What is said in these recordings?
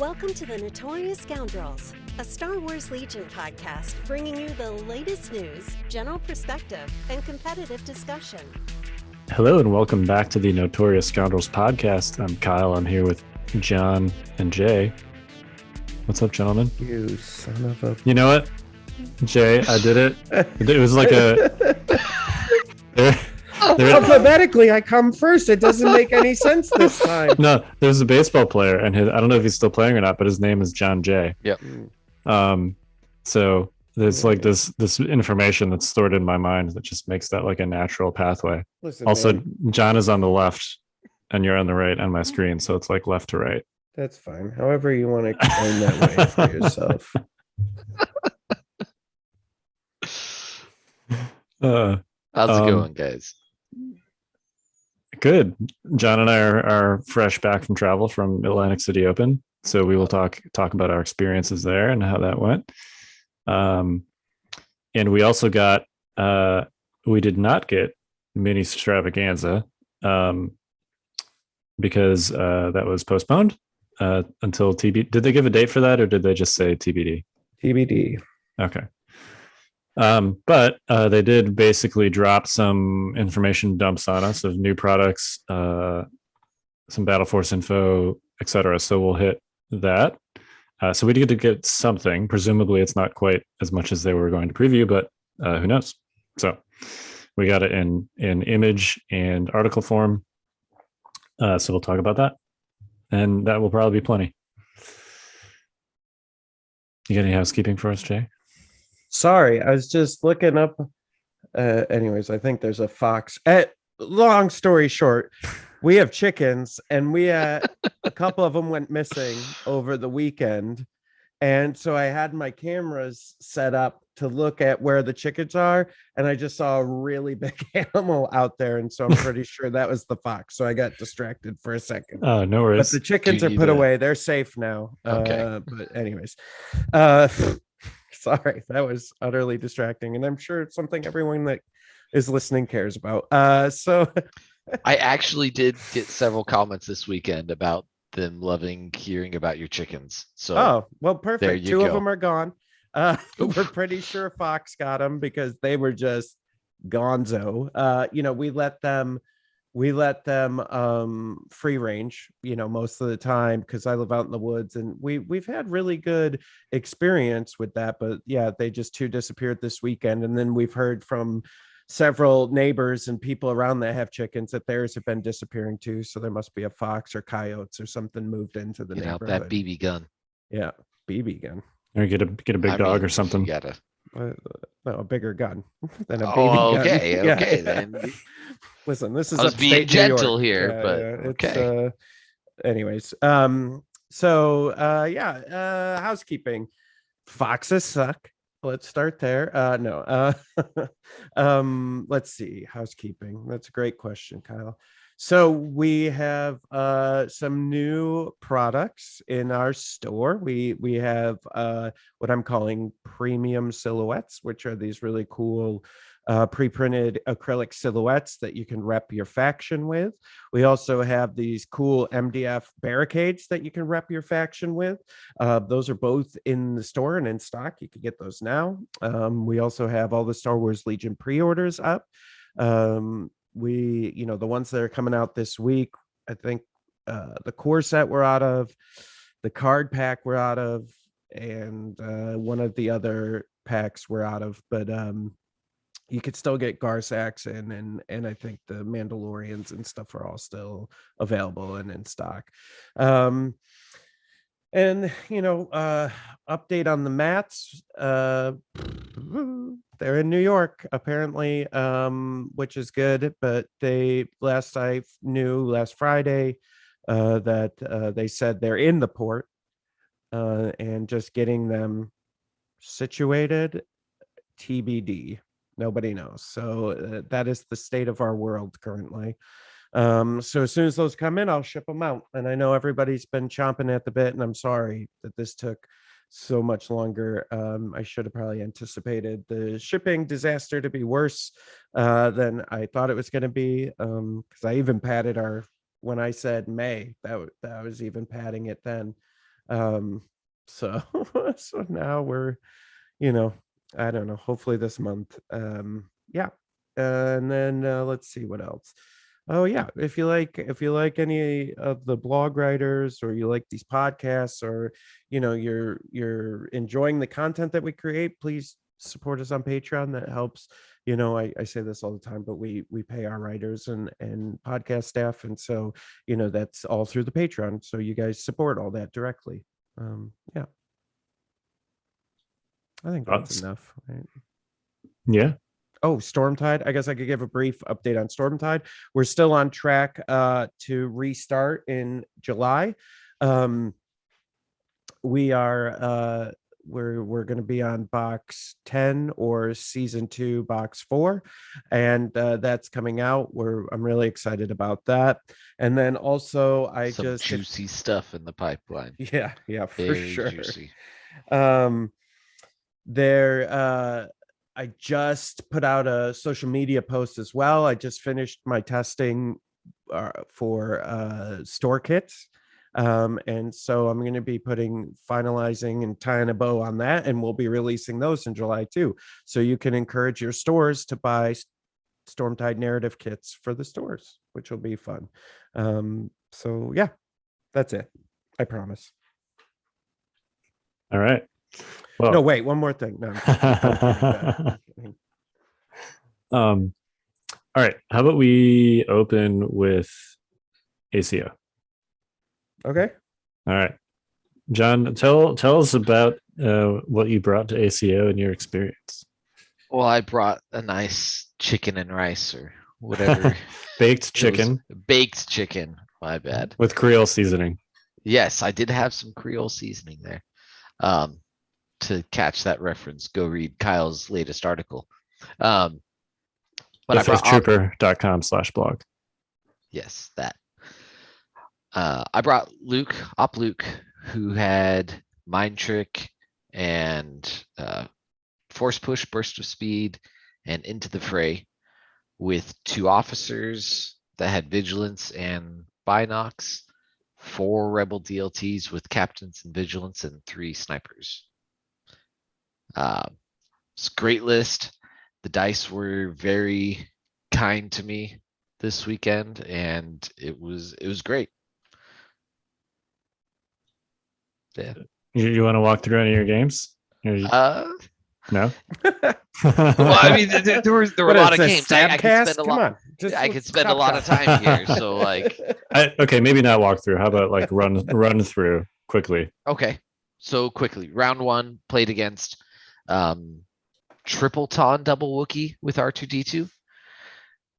Welcome to the Notorious Scoundrels, a Star Wars Legion podcast bringing you the latest news, general perspective, and competitive discussion. Hello and welcome back to the Notorious Scoundrels podcast. I'm Kyle. I'm here with John and Jay. What's up, gentlemen? You son of a... You know what, Jay? I did it. It was like a... Alphabetically, I come first. It doesn't make any sense this time. No, there's a baseball player, and I don't know if he's still playing or not, but his name is John Jay. Yep. So there's like this information that's stored in my mind that just makes that like a natural pathway. Listen, Also, man, John is on the left, and you're on the right on my screen, so it's like left to right. that's fine. However you want to explain that way for yourself. How's it going, guys? Good. John and I are fresh back from travel from Atlantic City Open, so we will talk about our experiences there and how that went. And we also got we did not get mini extravaganza because that was postponed until TBD. Did they give a date for that, or did they just say TBD? TBD. Okay. But they did basically drop some information dumps on us of new products, some battleforce info, etc. So we'll hit that. So we did get something. Presumably it's not quite as much as they were going to preview, but who knows? So we got it in image and article form. So we'll talk about that. And that will probably be plenty. You got any housekeeping for us, Jay? Sorry, I was just looking up. Anyways, I think there's a fox. Long story short, we have chickens, and a couple of them went missing over the weekend. And so I had my cameras set up to look at where the chickens are, and I just saw a really big animal out there. And so I'm pretty sure that was the fox. So I got distracted for a second. Oh, no worries. But the chickens are put away. They're safe now. Okay. But anyways, sorry, that was utterly distracting, and I'm sure it's something everyone that is listening cares about. So I actually did get several comments this weekend about them loving hearing about your chickens. So well, perfect. Two go. of them are gone. We're pretty sure Fox got them because they were just gonzo. We let them free range, most of the time, because I live out in the woods, and we've had really good experience with that. But yeah, they just disappeared this weekend. And then we've heard from several neighbors and people around that have chickens that theirs have been disappearing too. So there must be a fox or coyotes or something moved into the neighborhood. That BB gun. Yeah, BB gun. Or get a big dog or something. You gotta... no, a bigger gun than a BB gun. Okay, then. Listen, this is I was being gentle here, but okay. Anyways, housekeeping. Foxes suck. Let's start there. Let's see. Housekeeping. That's a great question, Kyle. So we have some new products in our store. We have what I'm calling premium silhouettes, which are these really cool pre-printed acrylic silhouettes that you can rep your faction with. We also have these cool MDF barricades that you can rep your faction with. Those are both in the store and in stock. You can get those now. We also have all the Star Wars Legion pre-orders up. The ones that are coming out this week, I think the core set we're out of, the card pack we're out of, and one of the other packs we're out of, but you could still get Saxon and I think the Mandalorians and stuff are all still available and in stock. And update on the mats. They're in New York apparently, which is good, but last Friday that they said they're in the port and just getting them situated, TBD. Nobody knows. So that is the state of our world currently. So as soon as those come in, I'll ship them out. And I know everybody's been chomping at the bit, and I'm sorry that this took so much longer. I should have probably anticipated the shipping disaster to be worse than I thought it was going to be. Because I even padded when I said May, that was even padding it then. So so now we're, I don't know, hopefully this month. Yeah. And then let's see what else. Oh yeah, if you like any of the blog writers, or you like these podcasts, or you're enjoying the content that we create, please support us on Patreon. That helps. I say this all the time, but we pay our writers and podcast staff, and so that's all through the Patreon. So you guys support all that directly. Yeah, I think that's Thoughts? enough, right? Yeah. Oh, Stormtide. I guess I could give a brief update on Stormtide. We're still on track to restart in July. We are we're going to be on box 10 or season 2 box 4, and that's coming out. I'm really excited about that. And then also Some juicy stuff in the pipeline. yeah, for Very sure. juicy. There I just put out a social media post as well. I just finished my testing for store kits. And so I'm going to be finalizing and tying a bow on that, and we'll be releasing those in July too. So you can encourage your stores to buy Stormtide narrative kits for the stores, which will be fun. So yeah, that's it. I promise. All right. Well, No, wait, one more thing. No, I'm kidding. all right. How about we open with ACO? Okay. All right. John, tell us about what you brought to ACO and your experience. Well, I brought a nice chicken and rice or whatever. Baked It was chicken baked chicken. My bad. with Creole seasoning. Yes, I did have some Creole seasoning there. To catch that reference, go read Kyle's latest article. But I brought FSTrooper.com/blog. yes, that. I brought Op Luke, who had Mind Trick and Force Push, Burst of Speed, and Into the Fray, with 2 officers that had Vigilance and Binocs, 4 Rebel DLTs with Captains and Vigilance, and 3 Snipers. It's a great list. The dice were very kind to me this weekend, and it was great. Yeah. You want to walk through any of your games? No. Well, I mean, there were a lot of games. I could spend a lot. Come on, I could spend a lot of time here. So like, okay, maybe not walk through. How about like run through quickly? okay. So quickly, round 1 played against triple Ton double Wookie with R2D2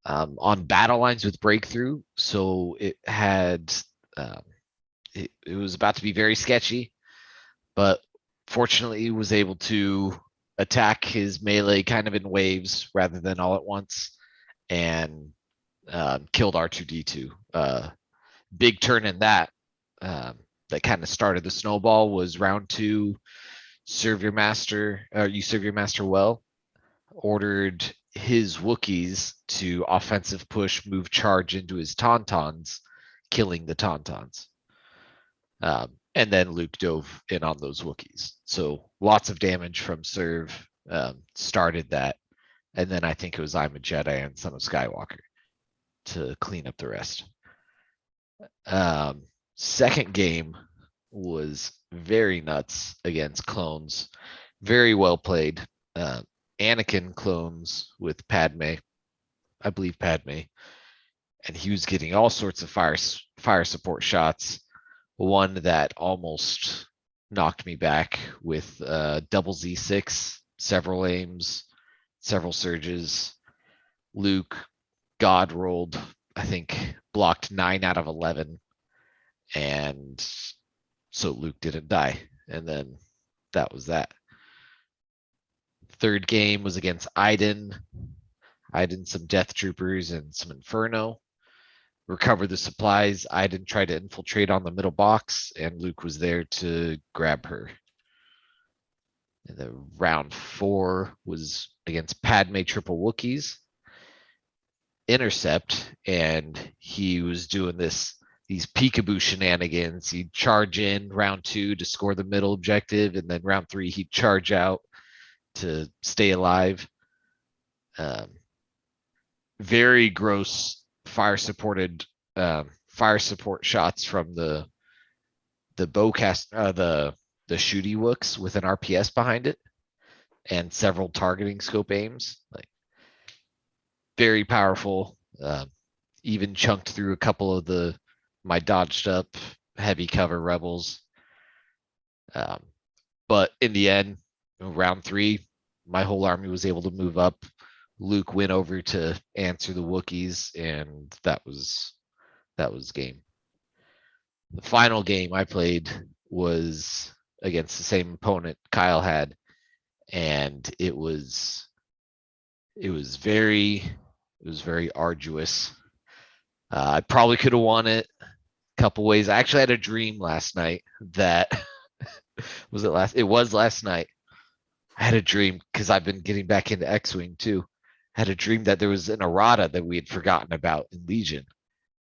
on battle lines with breakthrough. So it had it was about to be very sketchy, but fortunately was able to attack his melee kind of in waves rather than all at once, and killed R2D2. Big turn in that kind of started the snowball was round 2. You serve your master well, ordered his Wookiees to offensive push, move, charge into his Tauntauns, killing the Tauntauns. And then Luke dove in on those Wookiees. So lots of damage from serve started that. And then I think it was I'm a Jedi and Son of Skywalker to clean up the rest. Second game was very nuts against clones. Very well played. Anakin clones with Padme. I believe Padme. And he was getting all sorts of fire support shots. One that almost knocked me back with double Z6, several aims, several surges. Luke God rolled, I think, blocked 9 out of 11. And so Luke didn't die. And then that was that. Third game was against Iden. Some Death Troopers and some Inferno. Recovered the supplies. Iden tried to infiltrate on the middle box, and Luke was there to grab her. And then round 4 was against Padme triple Wookiees. Intercept, and he was doing this these peekaboo shenanigans. He'd charge in round 2 to score the middle objective, and then round 3 he'd charge out to stay alive. Very gross fire support shots from the bowcast, the shooty wooks with an RPS behind it, and several targeting scope aims. Like, very powerful. Even chunked through a couple of my dodged up heavy cover rebels. But in the end, round 3, my whole army was able to move up. Luke went over to answer the Wookiees, and that was game. The final game I played was against the same opponent Kyle had, and it was very arduous. I probably could have won it a couple ways. I actually had a dream last night that it was last night. I had a dream because I've been getting back into X-Wing too. I had a dream that there was an errata that we had forgotten about in Legion,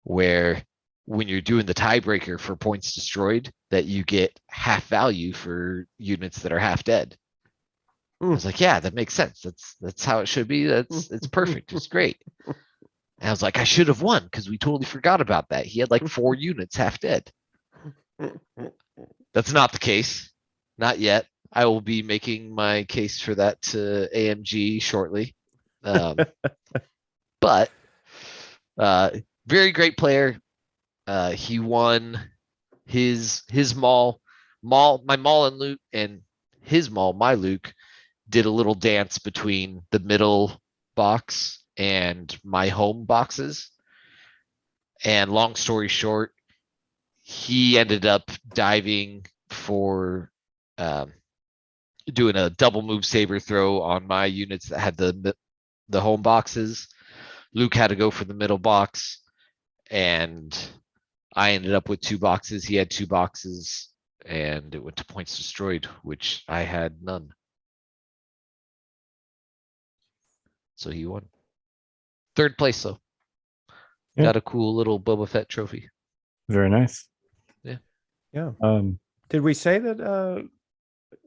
where when you're doing the tiebreaker for points destroyed, that you get half value for units that are half dead. I was like, yeah, that makes sense. That's how it should be. It's perfect. It's great. And I was like, I should have won because we totally forgot about that. He had like 4 units half dead. That's not the case. Not yet. I will be making my case for that to AMG shortly. But very great player. He won his Maul, my Maul and Luke, and his Maul, my Luke, did a little dance between the middle box and my home boxes. And long story short, he ended up diving for doing a double move saber throw on my units that had the home boxes. Luke had to go for the middle box, and I ended up with 2 boxes. He had 2 boxes, and it went to points destroyed, which I had none. So he won. 3rd place, though. Yeah. Got a cool little Boba Fett trophy. Very nice. Yeah. Um, Did we say that?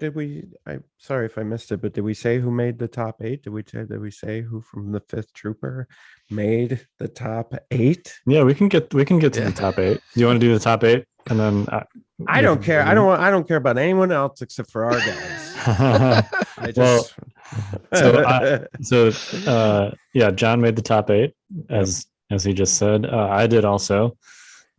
I'm sorry if I missed it, but did we say who made the top 8? Did we say who from the 5th Trooper made the top 8? yeah, we can get to the top 8. Do you want to do the top 8, and then I don't care. I don't care about anyone else except for our guys. I just yeah, John made the top 8 as he just said. I did also.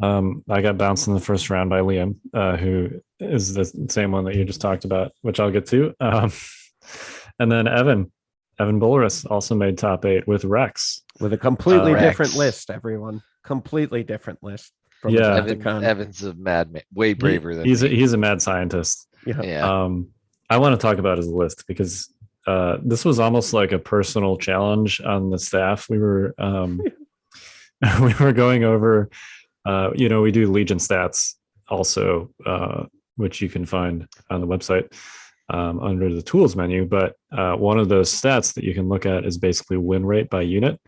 I got bounced in the first round by Liam, who is the same one that you just talked about, which I'll get to. And then Evan Bullerus also made top 8 with Rex. With a completely Rex. different list, everyone. Completely different list. From Yeah. Evan's a madman, way braver than he's me. He's a mad scientist. Yeah. I want to talk about his list because this was almost like a personal challenge on the staff. We were we were going over. We do Legion stats also, which you can find on the website under the tools menu. But one of those stats that you can look at is basically win rate by unit.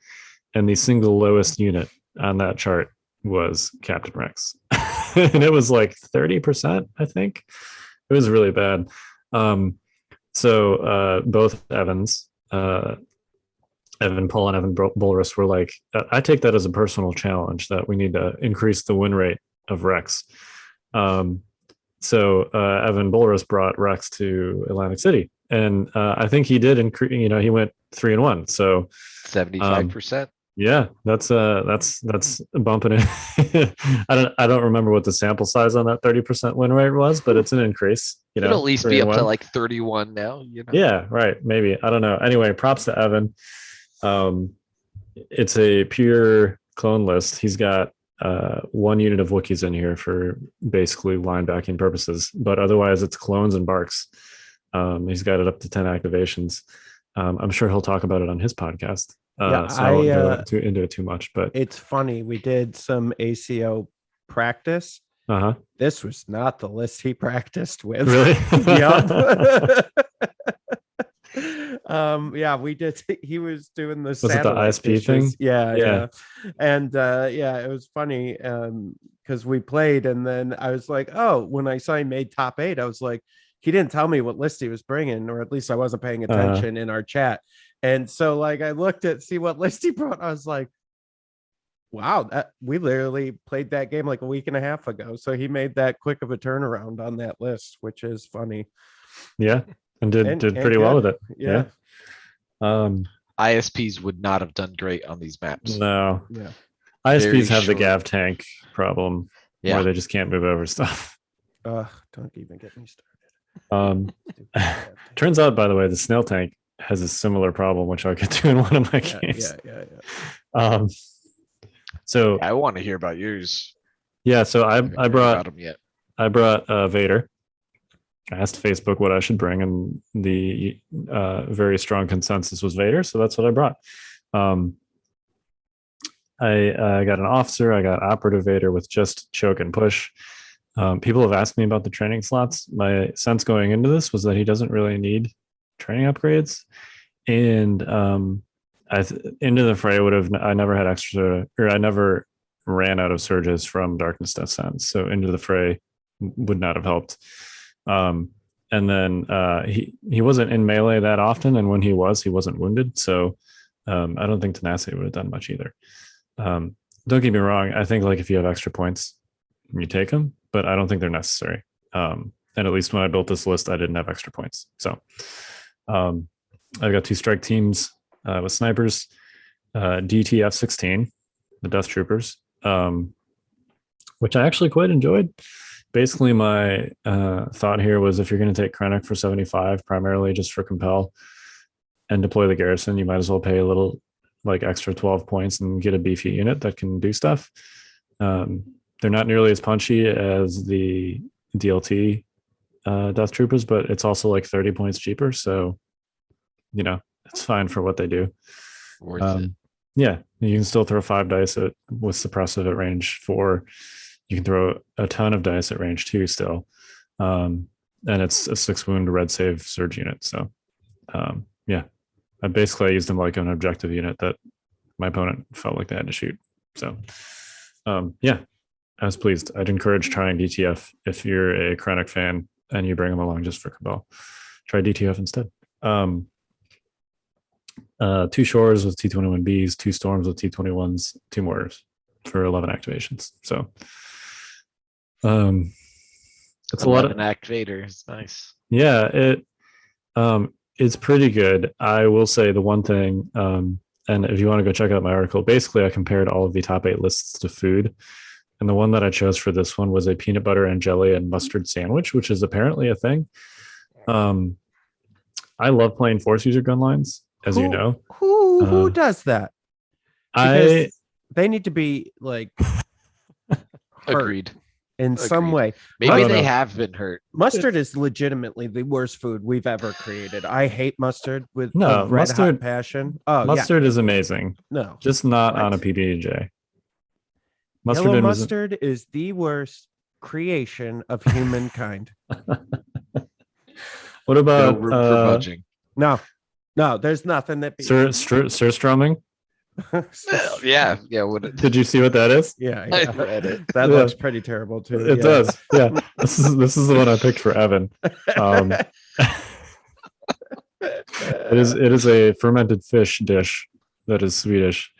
And the single lowest unit on that chart was Captain Rex. And it was like 30%, I think. It was really bad. So both Evans, Evan Paul and Evan Bulrus were like, I take that as a personal challenge that we need to increase the win rate of Rex. So Evan Bulrus brought Rex to Atlantic City, and I think he did increase. He went 3-1, so 75%. Yeah, that's bumping it. I don't remember what the sample size on that 30% win rate was, but it's an increase. It'll at least be up to like 31 now. Yeah, right. Maybe, I don't know. Anyway, props to Evan. It's a pure clone list. He's got 1 unit of Wookiees in here for basically linebacking purposes, but otherwise it's clones and barks. He's got it up to 10 activations. I'm sure he'll talk about it on his podcast. So I won't go into it too much, but it's funny. We did some ACO practice. This was not the list he practiced with. Really? Yep. We did. He was doing the was it the ISP thing? Yeah. And it was funny because we played, and then I was like, oh, when I saw he made top 8, I was like, he didn't tell me what list he was bringing, or at least I wasn't paying attention in our chat. And so like I looked at see what list he brought. I was like, wow, that we literally played that game like a week and a half ago. So he made that quick of a turnaround on that list, which is funny. Yeah, and did pretty well with it. Yeah. ISPs would not have done great on these maps. No. Yeah. ISPs Very have the short. gav tank problem where they just can't move over stuff. Don't even get me started. Turns out, by the way, the snail tank has a similar problem, which I'll get to in one of my games. Yeah. So I want to hear about yours. yeah, so I haven't heard brought about 'em yet. Vader. I asked Facebook what I should bring, and the very strong consensus was Vader, so that's what I brought. I got an officer. I got operative Vader with just choke and push. People have asked me about the training slots. My sense going into this was that he doesn't really need training upgrades, and into the fray I never had extra, or I never ran out of surges from Darkness Death Sentence, so into the fray would not have helped. And then he wasn't in melee that often, and when he wasn't wounded, so I don't think tenacity would have done much either. Don't get me wrong, I think like if you have extra points, you take them, but I don't think they're necessary. And at least when I built this list, I didn't have extra points. So I've got 2 strike teams with snipers, DTF-16, the Death Troopers, which I actually quite enjoyed. Basically, my thought here was if you're going to take Krennic for 75, primarily just for compel, and deploy the garrison, you might as well pay a little like extra 12 points and get a beefy unit that can do stuff. They're not nearly as punchy as the DLT Death Troopers, but it's also like 30 points cheaper. So, it's fine for what they do. Worth it. Yeah, you can still throw 5 dice with suppressive at range 4. You can throw a ton of dice at range 2 still. And it's a 6 wound red save surge unit. So, yeah, I used them like an objective unit that my opponent felt like they had to shoot. So, yeah, I was pleased. I'd encourage trying DTF if you're a Krennic fan and you bring them along just for Cabal. Try DTF instead. 2 shores with T21Bs, 2 storms with T21s, 2 mortars for 11 activations. So, it's a lot of activators. Nice. Yeah, it's pretty good. I will say the one thing, and if you want to go check out my article, basically I compared all of the top 8 lists to food. And the one that I chose for this one was a peanut butter and jelly and mustard sandwich, which is apparently a thing. I love playing Force user gun lines, as you know. Who does that? Because they need to be like Agreed. in some way. Maybe they have been hurt. Mustard is legitimately the worst food we've ever created. I hate mustard with No, a red mustard- hot passion. Oh, Mustard is amazing, no. just not What? on a PB&J. Yellow mustard is the worst creation of humankind. What about No room for budging. No, there's nothing that. surströmming? Yeah. What? Did you see what that is? Yeah, I read it. that Yeah. looks pretty terrible too. It does. Yeah, this is the one I picked for Evan. It is a fermented fish dish that is Swedish.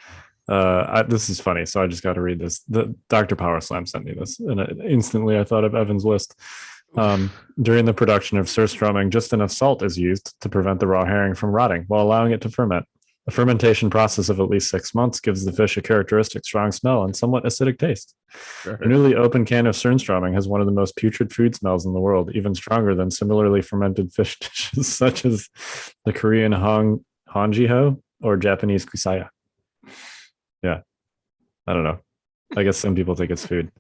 This is funny, so I just got to read this. The Dr. Power Slam sent me this, and instantly I thought of Evan's list. During the production of surströmming, just enough salt is used to prevent the raw herring from rotting while allowing it to ferment. A fermentation process of at least 6 months gives the fish a characteristic strong smell and somewhat acidic taste. Sure. A newly opened can of surströmming has one of the most putrid food smells in the world, even stronger than similarly fermented fish dishes such as the Korean hanjiho or Japanese kusaya. Yeah, I don't know. I guess some people think it's food.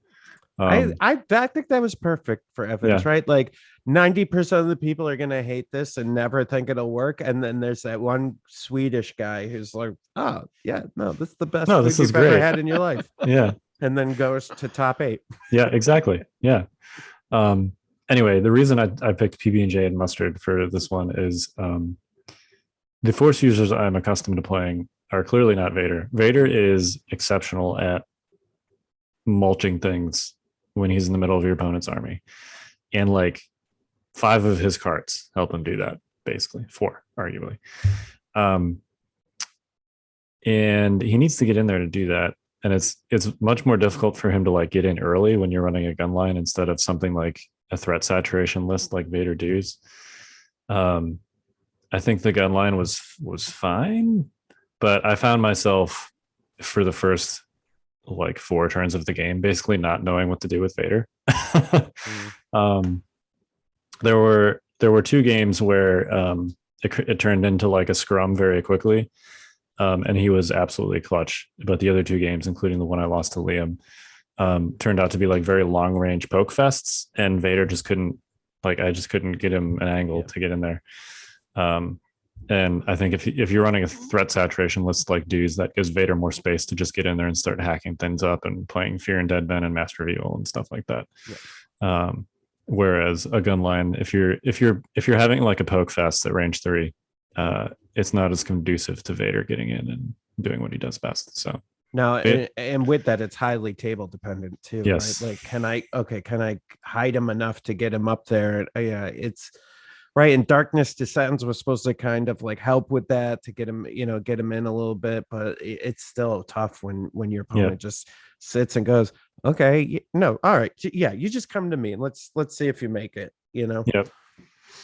I think that was perfect for Evans, right? Like 90% of the people are gonna hate this and never think it'll work, and then there's that one Swedish guy who's like, "Oh yeah, no, this is the best food this is you've ever great. had in your life," Yeah, and then goes to top 8. yeah, exactly. Yeah. Anyway, the reason I picked PB&J and mustard for this one is the Force users I'm accustomed to playing are clearly not Vader. Vader is exceptional at mulching things when he's in the middle of your opponent's army. And like 5 of his cards help him do that, basically 4, arguably. And he needs to get in there to do that. And it's much more difficult for him to like get in early when you're running a gun line instead of something like a threat saturation list like Vader does. I think the gun line was fine, but I found myself for the first like 4 turns of the game basically not knowing what to do with Vader. There were 2 games where it turned into like a scrum very quickly. And he was absolutely clutch. But the other 2 games, including the one I lost to Liam, turned out to be like very long range poke fests, and Vader just couldn't, like, I just couldn't get him an angle to get in there. And I think if you're running a threat saturation list like dudes, that gives Vader more space to just get in there and start hacking things up and playing Fear and Dead Men and Master of Evil and stuff like that. Yeah. Whereas a gun line, if you're having like a poke fest at range 3, it's not as conducive to Vader getting in and doing what he does best. So now, and with that, it's highly table dependent too. Yes. Right? Like, can I hide him enough to get him up there? Yeah, it's right. And Darkness Descends was supposed to kind of like help with that to get him in a little bit, but it's still tough when your opponent just sits and goes, okay, no, all right, yeah, you just come to me and let's see if you make it. Yep.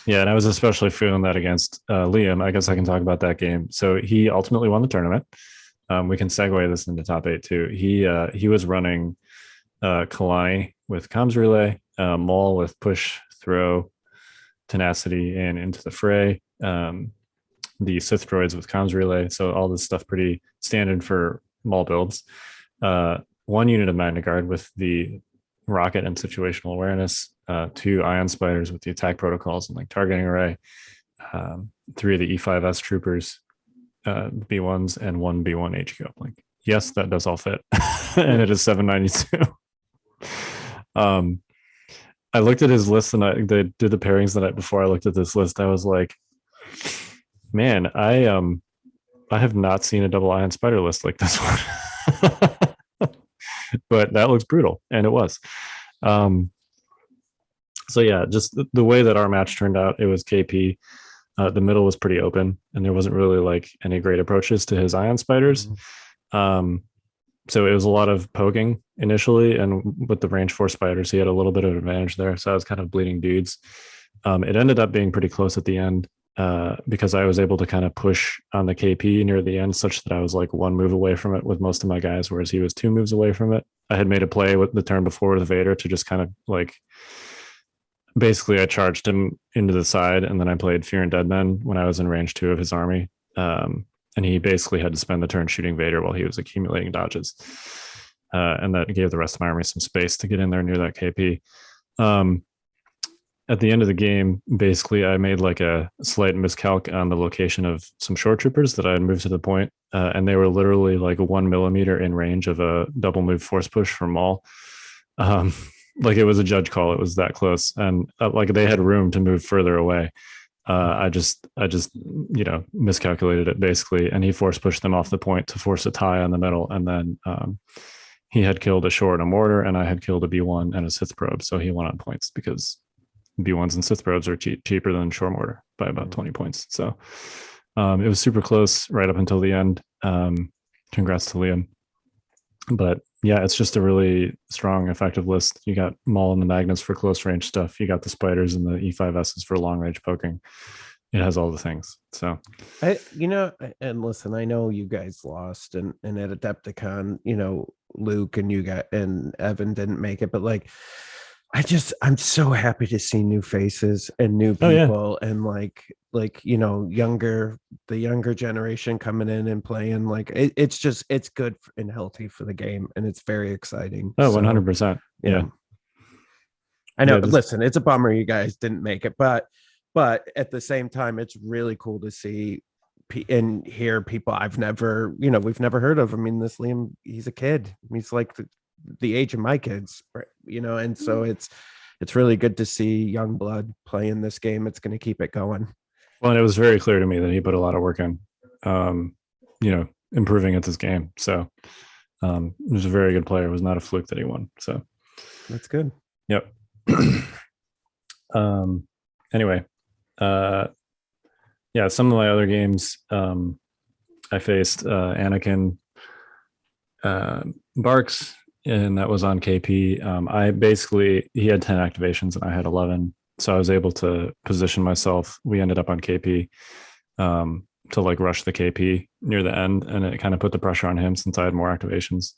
Yeah, and I was especially feeling that against Liam. I guess I can talk about that game. So he ultimately won the tournament. We can segue this into top 8 too. He was running Kalani with comms relay, Maul with push, throw, tenacity, and into the fray. The Sith droids with comms relay. So all this stuff pretty standard for Maul builds. 1 unit of Magna Guard with the rocket and situational awareness, 2 ion spiders with the attack protocols and like targeting array, 3 of the E5S troopers, B1s, and 1 B1 HQ uplink. Yes, that does all fit. And it is 792. I looked at his list and they did the pairings the night before I looked at this list. I was like, man, I have not seen a double ion spider list like this one. But that looks brutal, and it was. So yeah, just the way that our match turned out, it was KP. The middle was pretty open, and there wasn't really like any great approaches to his ion spiders. So it was a lot of poking initially, and with the range 4 spiders, he had a little bit of advantage there. So I was kind of bleeding dudes. It ended up being pretty close at the end because I was able to kind of push on the KP near the end, such that I was like 1 move away from it with most of my guys, whereas he was 2 moves away from it. I had made a play with the turn before with Vader to just kind of like, basically I charged him into the side, and then I played Fear and Dead Men when I was in range 2 of his army. And he basically had to spend the turn shooting Vader while he was accumulating dodges. And that gave the rest of my army some space to get in there near that KP. At the end of the game, basically I made like a slight miscalc on the location of some short troopers that I had moved to the point. And they were literally like 1 millimeter in range of a double move force push from Maul. Like it was a judge call. It was that close. And like they had room to move further away. I just miscalculated it basically, and he force pushed them off the point to force a tie on the middle, and then he had killed a short and a mortar, and I had killed a B1 and a Sith probe, so he won on points because B1s and Sith probes are cheaper than short mortar by about 20 points. So it was super close right up until the end. Congrats to Liam. But yeah, it's just a really strong, effective list. You got Maul and the Magnus for close range stuff. You got the spiders and the E5Ss for long range poking. It has all the things. So, and listen, I know you guys lost, and at Adepticon, Luke and you and Evan didn't make it, but like, I'm so happy to see new faces and new people, and the younger generation coming in and playing. Like it's good and healthy for the game, and it's very exciting. 100%. Yeah. I know. Listen, it's a bummer you guys didn't make it, but at the same time, it's really cool to see and hear people we've never heard of. I mean, this Liam, he's a kid. He's like the age of my kids, and so it's really good to see young blood playing this game. It's going to keep it going. Well, and it was very clear to me that he put a lot of work in, improving at this game. So he was a very good player. It was not a fluke that he won. So That's good. Yep. Anyway, yeah, some of my other games, I faced Anakin Barks, and that was on KP. He had 10 activations and I had 11. So I was able to position myself. We ended up on KP to like rush the KP near the end, and it kind of put the pressure on him since I had more activations.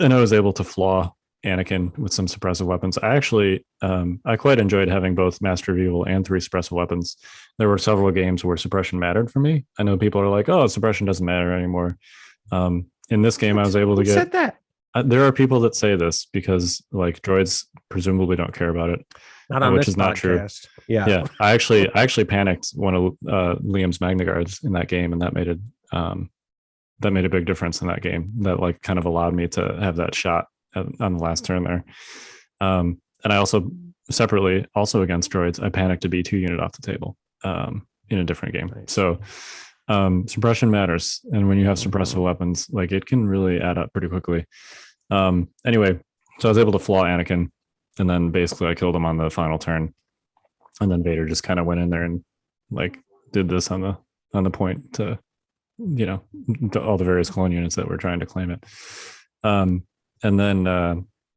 And I was able to flaw Anakin with some suppressive weapons. I actually, I quite enjoyed having both Master of Evil and 3 suppressive weapons. There were several games where suppression mattered for me. I know people are like, oh, suppression doesn't matter anymore. In this game, I was able to Who said that? there are people that say this because like droids presumably don't care about it. Not on which this is not true. podcast. Yeah. Yeah. I actually panicked one of Liam's Magna Guards in that game, and that made a big difference in that game. That like kind of allowed me to have that shot on the last turn there. And I also separately, also against droids, I panicked a B2 unit off the table in a different game. Nice. So suppression matters, and when you have suppressive weapons, like it can really add up pretty quickly. Anyway, so I was able to flaw Anakin, and then basically I killed him on the final turn, and then Vader just kind of went in there and like did this on the point to, you know, to all the various clone units that were trying to claim it. And then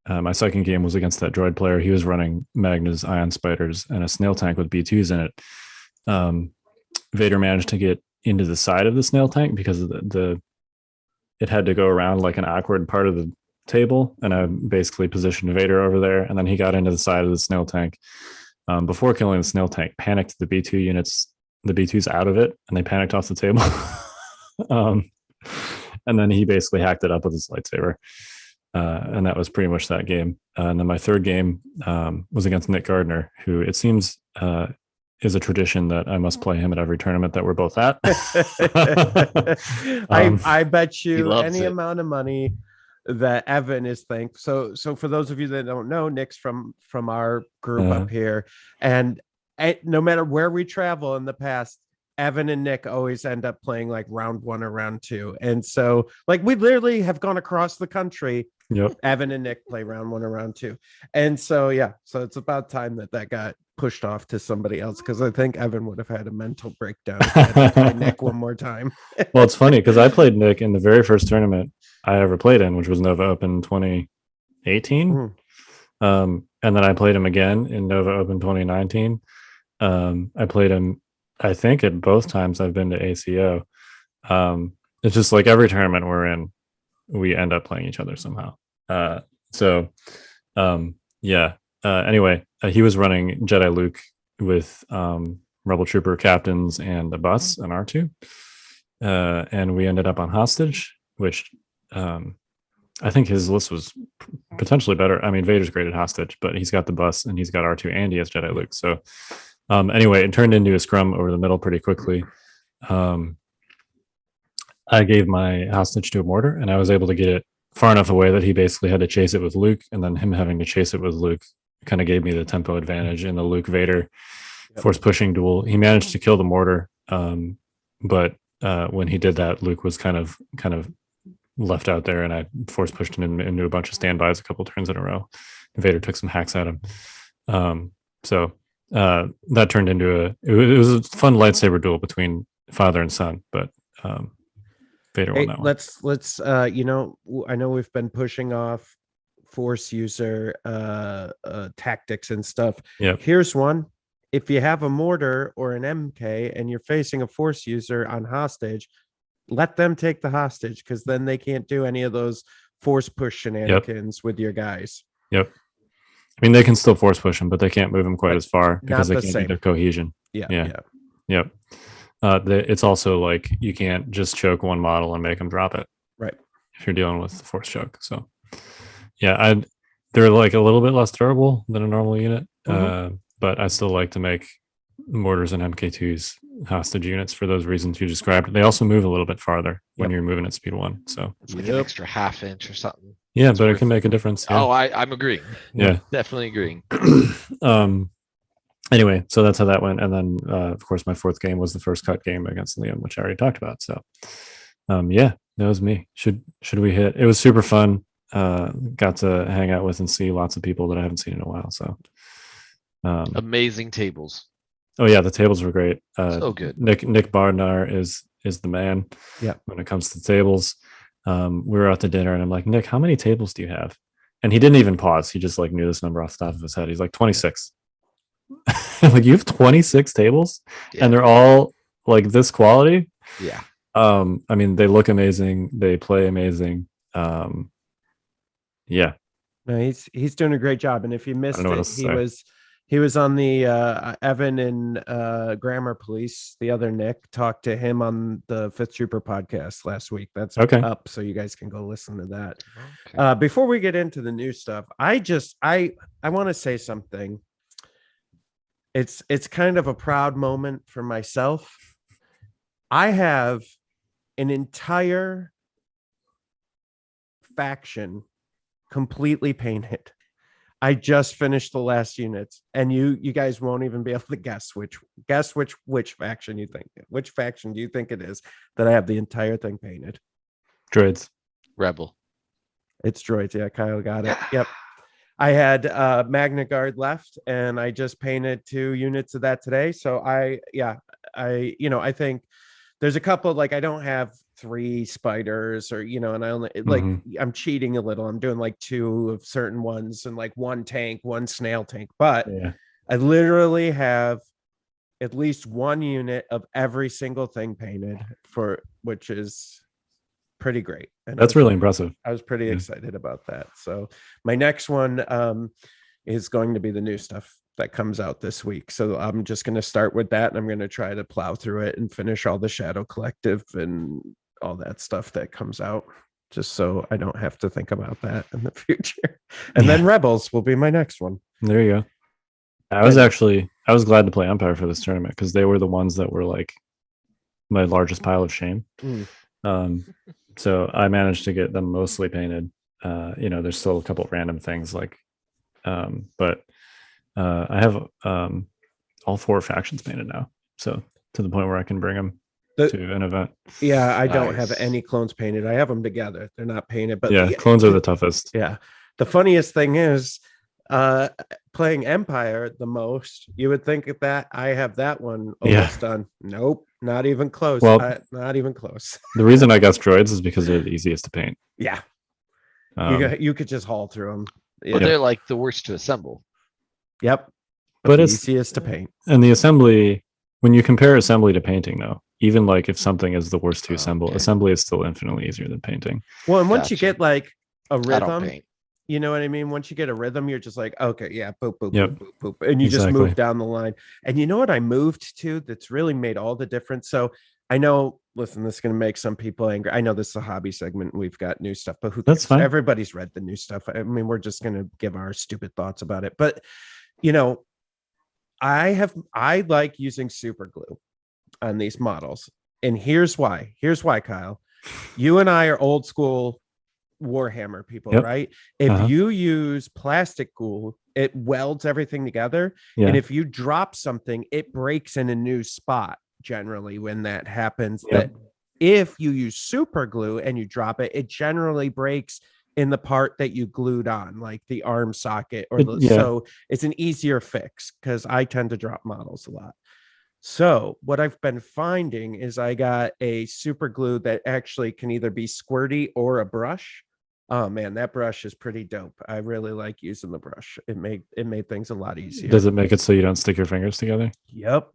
my second game was against that droid player. He was running Magna's Ion Spiders and a snail tank with B2s in it. Vader managed to get into the side of the snail tank because of it had to go around like an awkward part of the table, and I basically positioned Vader over there, and then he got into the side of the snail tank. Before killing the snail tank, panicked the B2 units, the B2s out of it, and they panicked off the table. And then he basically hacked it up with his lightsaber. And that was pretty much that game. And then my third game was against Nick Gardner, who it seems is a tradition that I must play him at every tournament that we're both at. I bet He you loves any it. amount of money that Evan is thankful. So for those of you that don't know, Nick's from our group up here, and no matter where we travel in the past, Evan and Nick always end up playing like round 1 or round 2. And so like we literally have gone across the country. Yep. Evan and Nick play round 1 or round 2. And so, yeah, so it's about time that got pushed off to somebody else, because I think Evan would have had a mental breakdown if he had to play Nick one more time. Well, it's funny because I played Nick in the very first tournament I ever played in, which was Nova Open 2018. Mhm. And then I played him again in Nova Open 2019. I played him, I think, at both times I've been to ACO. It's just like every tournament we're in, we end up playing each other somehow. Anyway, he was running Jedi Luke with Rebel Trooper captains and a bus, an R2. And we ended up on hostage, which I think his list was potentially better. I mean, Vader's great at hostage, but he's got the bus and he's got R2 and he has Jedi Luke. So anyway, it turned into a scrum over the middle pretty quickly. I gave my hostage to a mortar, and I was able to get it far enough away that he basically had to chase it with Luke, and then him having to chase it with Luke kind of gave me the tempo advantage in the Luke Vader force pushing duel. He managed to kill the mortar, but when he did that, Luke was kind of left out there, and I force pushed him into a bunch of standbys a couple turns in a row. And Vader took some hacks at him. So that turned into it was a fun lightsaber duel between father and son, but Vader won that one. Let's I know we've been pushing off force user tactics and stuff. Yeah. Here's one. If you have a mortar or an MK and you're facing a force user on hostage, let them take the hostage, because then they can't do any of those force push shenanigans with your guys. Yep. I mean, they can still force push him, but they can't move him quite as far because they can't do their cohesion. Yeah. Yep. It's also like you can't just choke one model and make them drop it. Right. If you're dealing with the force choke. So yeah, they're like a little bit less durable than a normal unit. But I still like to make mortars and MK2s hostage units for those reasons you described. They also move a little bit farther when you're moving at speed 1. So It's like an extra half inch or something. yeah, It's but it worth can make a difference. Yeah. Oh, I'm agreeing. Yeah. Definitely agreeing. Anyway, so that's how that went. And then of course my fourth game was the first cut game against Liam, which I already talked about. So yeah, that was me. Should we hit? It was super fun. got to hang out with and see lots of people that I haven't seen in a while. So, Amazing tables. oh yeah, the tables were great. So good. Nick Bardnar is the man. Yeah. When it comes to tables, we were out to dinner, and I'm like, Nick, how many tables do you have? And he didn't even pause. He just like knew this number off the top of his head. He's like 26. I'm like, you have 26 tables, Yeah. and they're all like this quality. Yeah. I mean, they look amazing. They play amazing. Yeah. No, he's doing a great job. And if you missed know what it, else to say. he was on the Evan and Grammar Police. The other Nick talked to him on the Fifth Trooper podcast last week. That's Okay. up, so you guys can go listen to that. Okay. Before we get into the new stuff, I want to say something. It's kind of a proud moment for myself. I have an entire faction completely painted. I just finished the last units, and you guys won't even be able to guess which faction you think. Which faction do you think it is that I have the entire thing painted? Droids. Rebel. It's Droids. Yeah, Kyle got it. Yep. I had Magna Guard left, and I just painted 2 units of that today. So I think there's a couple, like I don't have 3 spiders, or and I only like I'm cheating a little. I'm doing like 2 of certain ones, and like 1 tank, 1 snail tank. But Yeah. I literally have at least 1 unit of every single thing painted, which is pretty great. And That's really impressive. I was pretty excited about that. So my next one is going to be the new stuff that comes out this week. So I'm just going to start with that, and I'm going to try to plow through it and finish all the Shadow Collective and all that stuff that comes out, just so I don't have to think about that in the future. And then Rebels will be my next one. There you go. I was glad to play Empire for this tournament, because they were the ones that were like my largest pile of shame. So I managed to get them mostly painted. There's still a couple of random things like, but I have all 4 factions painted now. So to the point where I can bring them to an event. Yeah, I don't have any clones painted. I have them together. They're not painted, but clones are the toughest. Yeah. The funniest thing is playing Empire the most, you would think that I have that one almost done. Nope, not even close. Well, not even close. The reason I guess Droids is because they're the easiest to paint. Yeah. You could just haul through them. But they're like the worst to assemble. Yep. But it's it's easiest to paint. And the assembly, when you compare assembly to painting, though, even like if something is the worst to assemble, assembly is still infinitely easier than painting. Well, and once you get like a I don't rhythm, paint. you know what I mean? Once you get a rhythm, you're just like, okay, yeah, boop, boop, Yep. boop, boop, boop. And you just Exactly. move down the line. And you know what I moved to that's really made all the difference? So I know, listen, this is going to make some people angry. I know this is a hobby segment, and we've got new stuff, but That's fine. Everybody's read the new stuff. I mean, we're just going to give our stupid thoughts about it. But, I like using super glue on these models. And here's why. Kyle. You and I are old school Warhammer people, right? If you use plastic glue, it welds everything together. And if you drop something, it breaks in a new spot generally when that happens. That if you use super glue and you drop it, it generally breaks in the part that you glued on, like the arm socket, or so it's an easier fix, because I tend to drop models a lot. So what I've been finding is I got a super glue that actually can either be squirty or a brush. Oh man, that brush is pretty dope. I really like using the brush. It made things a lot easier. Does it make it so you don't stick your fingers together? Yep.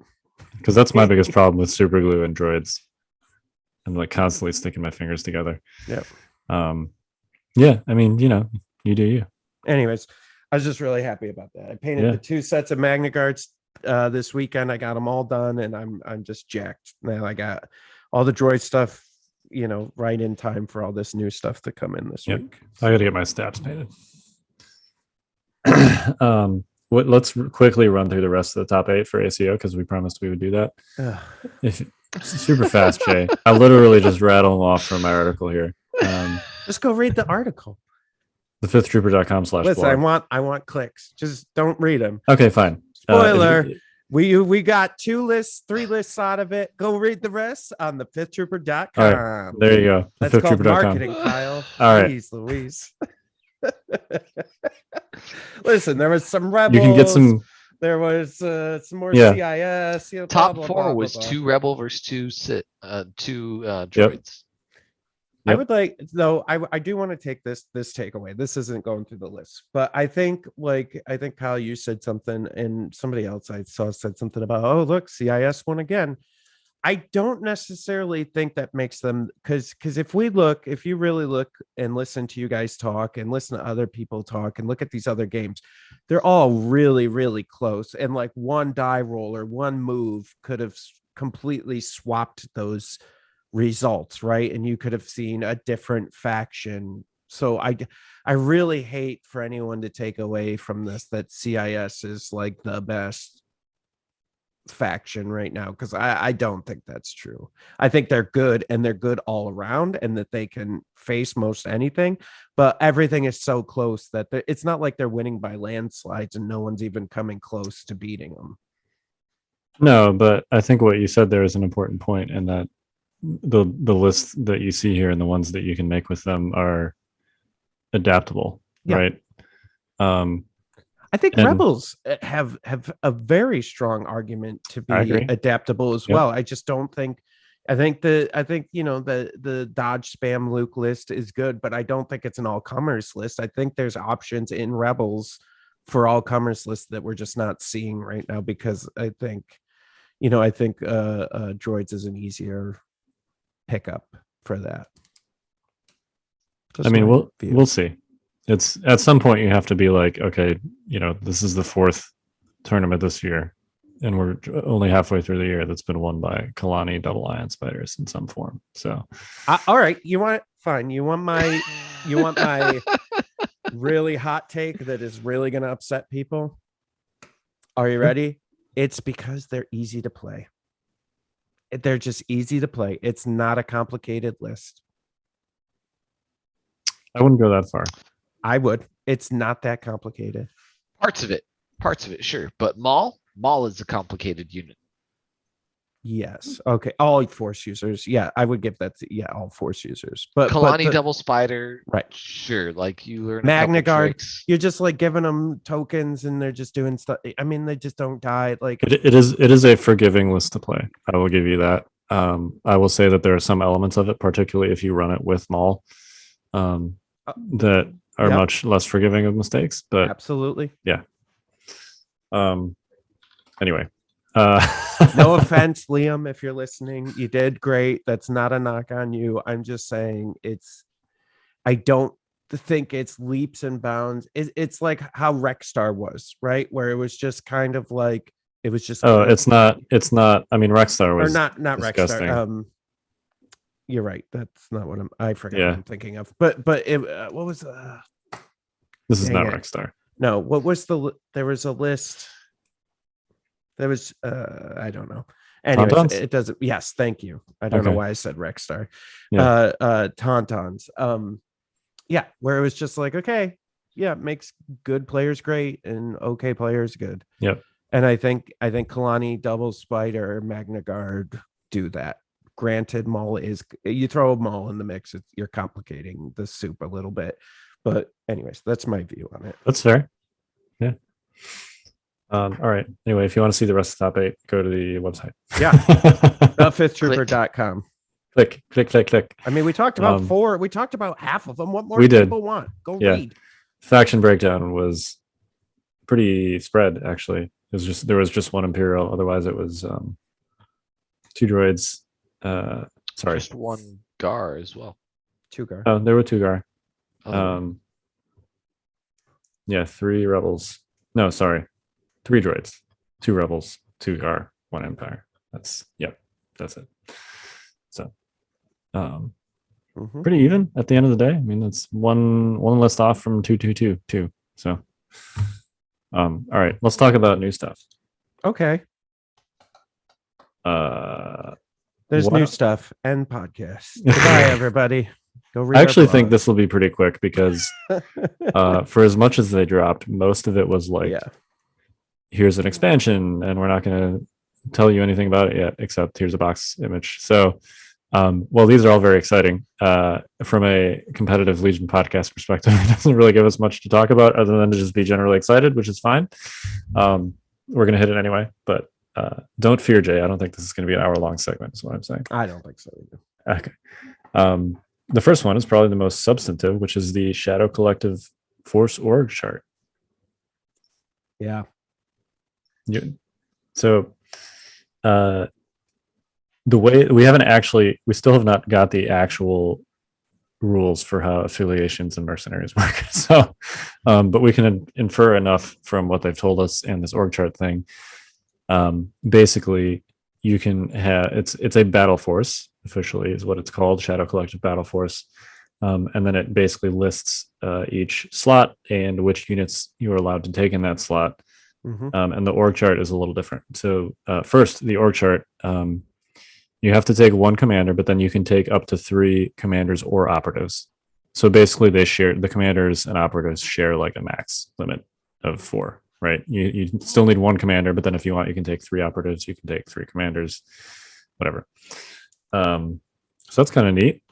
Because that's my biggest problem with super glue and Droids. I'm like constantly sticking my fingers together. Yep. Yeah, I mean, you do you. Anyways, I was just really happy about that. I painted the 2 sets of Magna Guards this weekend. I got them all done, and I'm just jacked. Now I got all the droid stuff, right in time for all this new stuff to come in this week. I got to get my stabs painted. Let's quickly run through the rest of the top 8 for ACO, because we promised we would do that. Super fast, Jay. I literally just rattle them off from my article here. Just go read the article. thefifthtrooper.com/blog. Listen, I want clicks. Just don't read them. Okay, fine. Spoiler. We got 2 lists, 3 lists out of it. Go read the rest on thefifthtrooper.com. All right, there you go. That's called thefifthtrooper.com. marketing, Kyle. All right. Jeez Louise. Listen, there was some rebels. You can get some. There was some more Yeah. CIS. You know, Top blah, blah, four blah, blah, was blah. 2 rebel versus 2 droids. I Yep. would like, though, I do want to take this takeaway. This isn't going through the list, but I think Kyle, you said something, and somebody else I saw said something about, oh, look, CIS won again. I don't necessarily think that makes them, because if you really look and listen to you guys talk and listen to other people talk and look at these other games, they're all really, really close. And like one die roll or one move could have completely swapped those results, right? And you could have seen a different faction. So I really hate for anyone to take away from this that CIS is like the best faction right now, because I don't think that's true. I think they're good, and they're good all around, and that they can face most anything, but everything is so close that it's not like they're winning by landslides and no one's even coming close to beating them. No, but I think what you said there is an important point, in that the list that you see here and the ones that you can make with them are adaptable, Yeah. right? I think And- rebels have a very strong argument to I be agree. adaptable as Yep. well. I just don't think. I think the dodge spam Luke list is good, but I don't think it's an all comers list. I think there's options in rebels for all comers lists that we're just not seeing right now, because I think droids is an easier pickup for that. I mean, Just my view. we'll see. It's at some point you have to be like, okay, this is the 4th tournament this year, and we're only halfway through the year that's been won by Kalani double ion spiders in some form. So, all right, you want my really hot take that is really going to upset people? Are you ready? It's because they're easy to play. They're just easy to play. It's not a complicated list. I wouldn't go that far. I would. It's not that complicated. Parts of it, sure. But Maul is a complicated unit. Yes. Okay. All force users. Yeah, I would give that. All force users. But Kalani double spider, right? Sure. Like you learn Magna a couple Guard. tricks. You're just like giving them tokens, and they're just doing stuff. I mean, they just don't die. Like It is a forgiving list to play. I will give you that. I will say that there are some elements of it, particularly if you run it with Maul, that are Yep. much less forgiving of mistakes. But absolutely. anyway, No offense, Liam, if you're listening, you did great. That's not a knock on you. I'm just saying I don't think it's leaps and bounds. It's like how Rexstar was, right? Where it was just kind of like, it was just. oh, it's not. I mean, Rexstar Or was not disgusting. Rexstar. You're right. That's not what I forgot Yeah. what I'm thinking of. But it, what was This is dang not it. Rexstar. No, what was there was a list. There was I don't know. Anyways, Tauntauns? it doesn't. Yes, thank you. I don't know Okay. why I said Rexstar. Yeah. Tauntauns. Yeah, where it was just like, okay, yeah, it makes good players great and okay players good. Yep. And I think Kalani, Double Spider, Magna Guard do that. Granted, Maul is, you throw Maul in the mix, you're complicating the soup a little bit. But anyways, that's my view on it. That's fair. Yeah. All right. Anyway, if you want to see the rest of the top 8, go to the website. Yeah. Fifthtrooper.com. Click. I mean, we talked about 4. We talked about half of them. What more we do did. people want? Go Yeah. read. Faction breakdown was pretty spread, actually. There was just one Imperial. Otherwise, it was 2 droids. Sorry. Just 1 Gar as well. 2 Gar. Oh, there were 2 Gar. Oh, Yeah, 3 rebels. No, sorry. 3 droids. 2 rebels, 2 Gar, 1 Empire. That's it. So pretty even at the end of the day. I mean, it's one list off from 222 too. So all right, let's talk about new stuff. Okay. There's what- new stuff and podcasts. Goodbye, everybody. Go read I our actually think blog. this will be pretty quick because for as much as they dropped, most of it was like, yeah. here's an expansion and we're not going to tell you anything about it yet, except here's a box image. So Well, these are all very exciting. From a competitive Legion podcast perspective, it doesn't really give us much to talk about other than to just be generally excited, which is fine. We're going to hit it anyway, but don't fear, Jay. I don't think this is going to be an hour-long segment, is what I'm saying. I don't think so either. Okay. The first one is probably the most substantive, which is the Shadow Collective Force org chart. Yeah. So the way we still have not got the actual rules for how affiliations and mercenaries work. So, but we can infer enough from what they've told us in this org chart thing. Basically, you can have it's a battle force, officially is what it's called, Shadow Collective Battle Force. And then it basically lists each slot and which units you are allowed to take in that slot. And the org chart is a little different. So first, the org chart, you have to take one commander, but then you can take up to 3 commanders or operatives. So basically, the commanders and operatives share like a max limit of 4, right? You still need one commander, but then if you want, you can take 3 operatives, you can take 3 commanders, whatever. So that's kind of neat.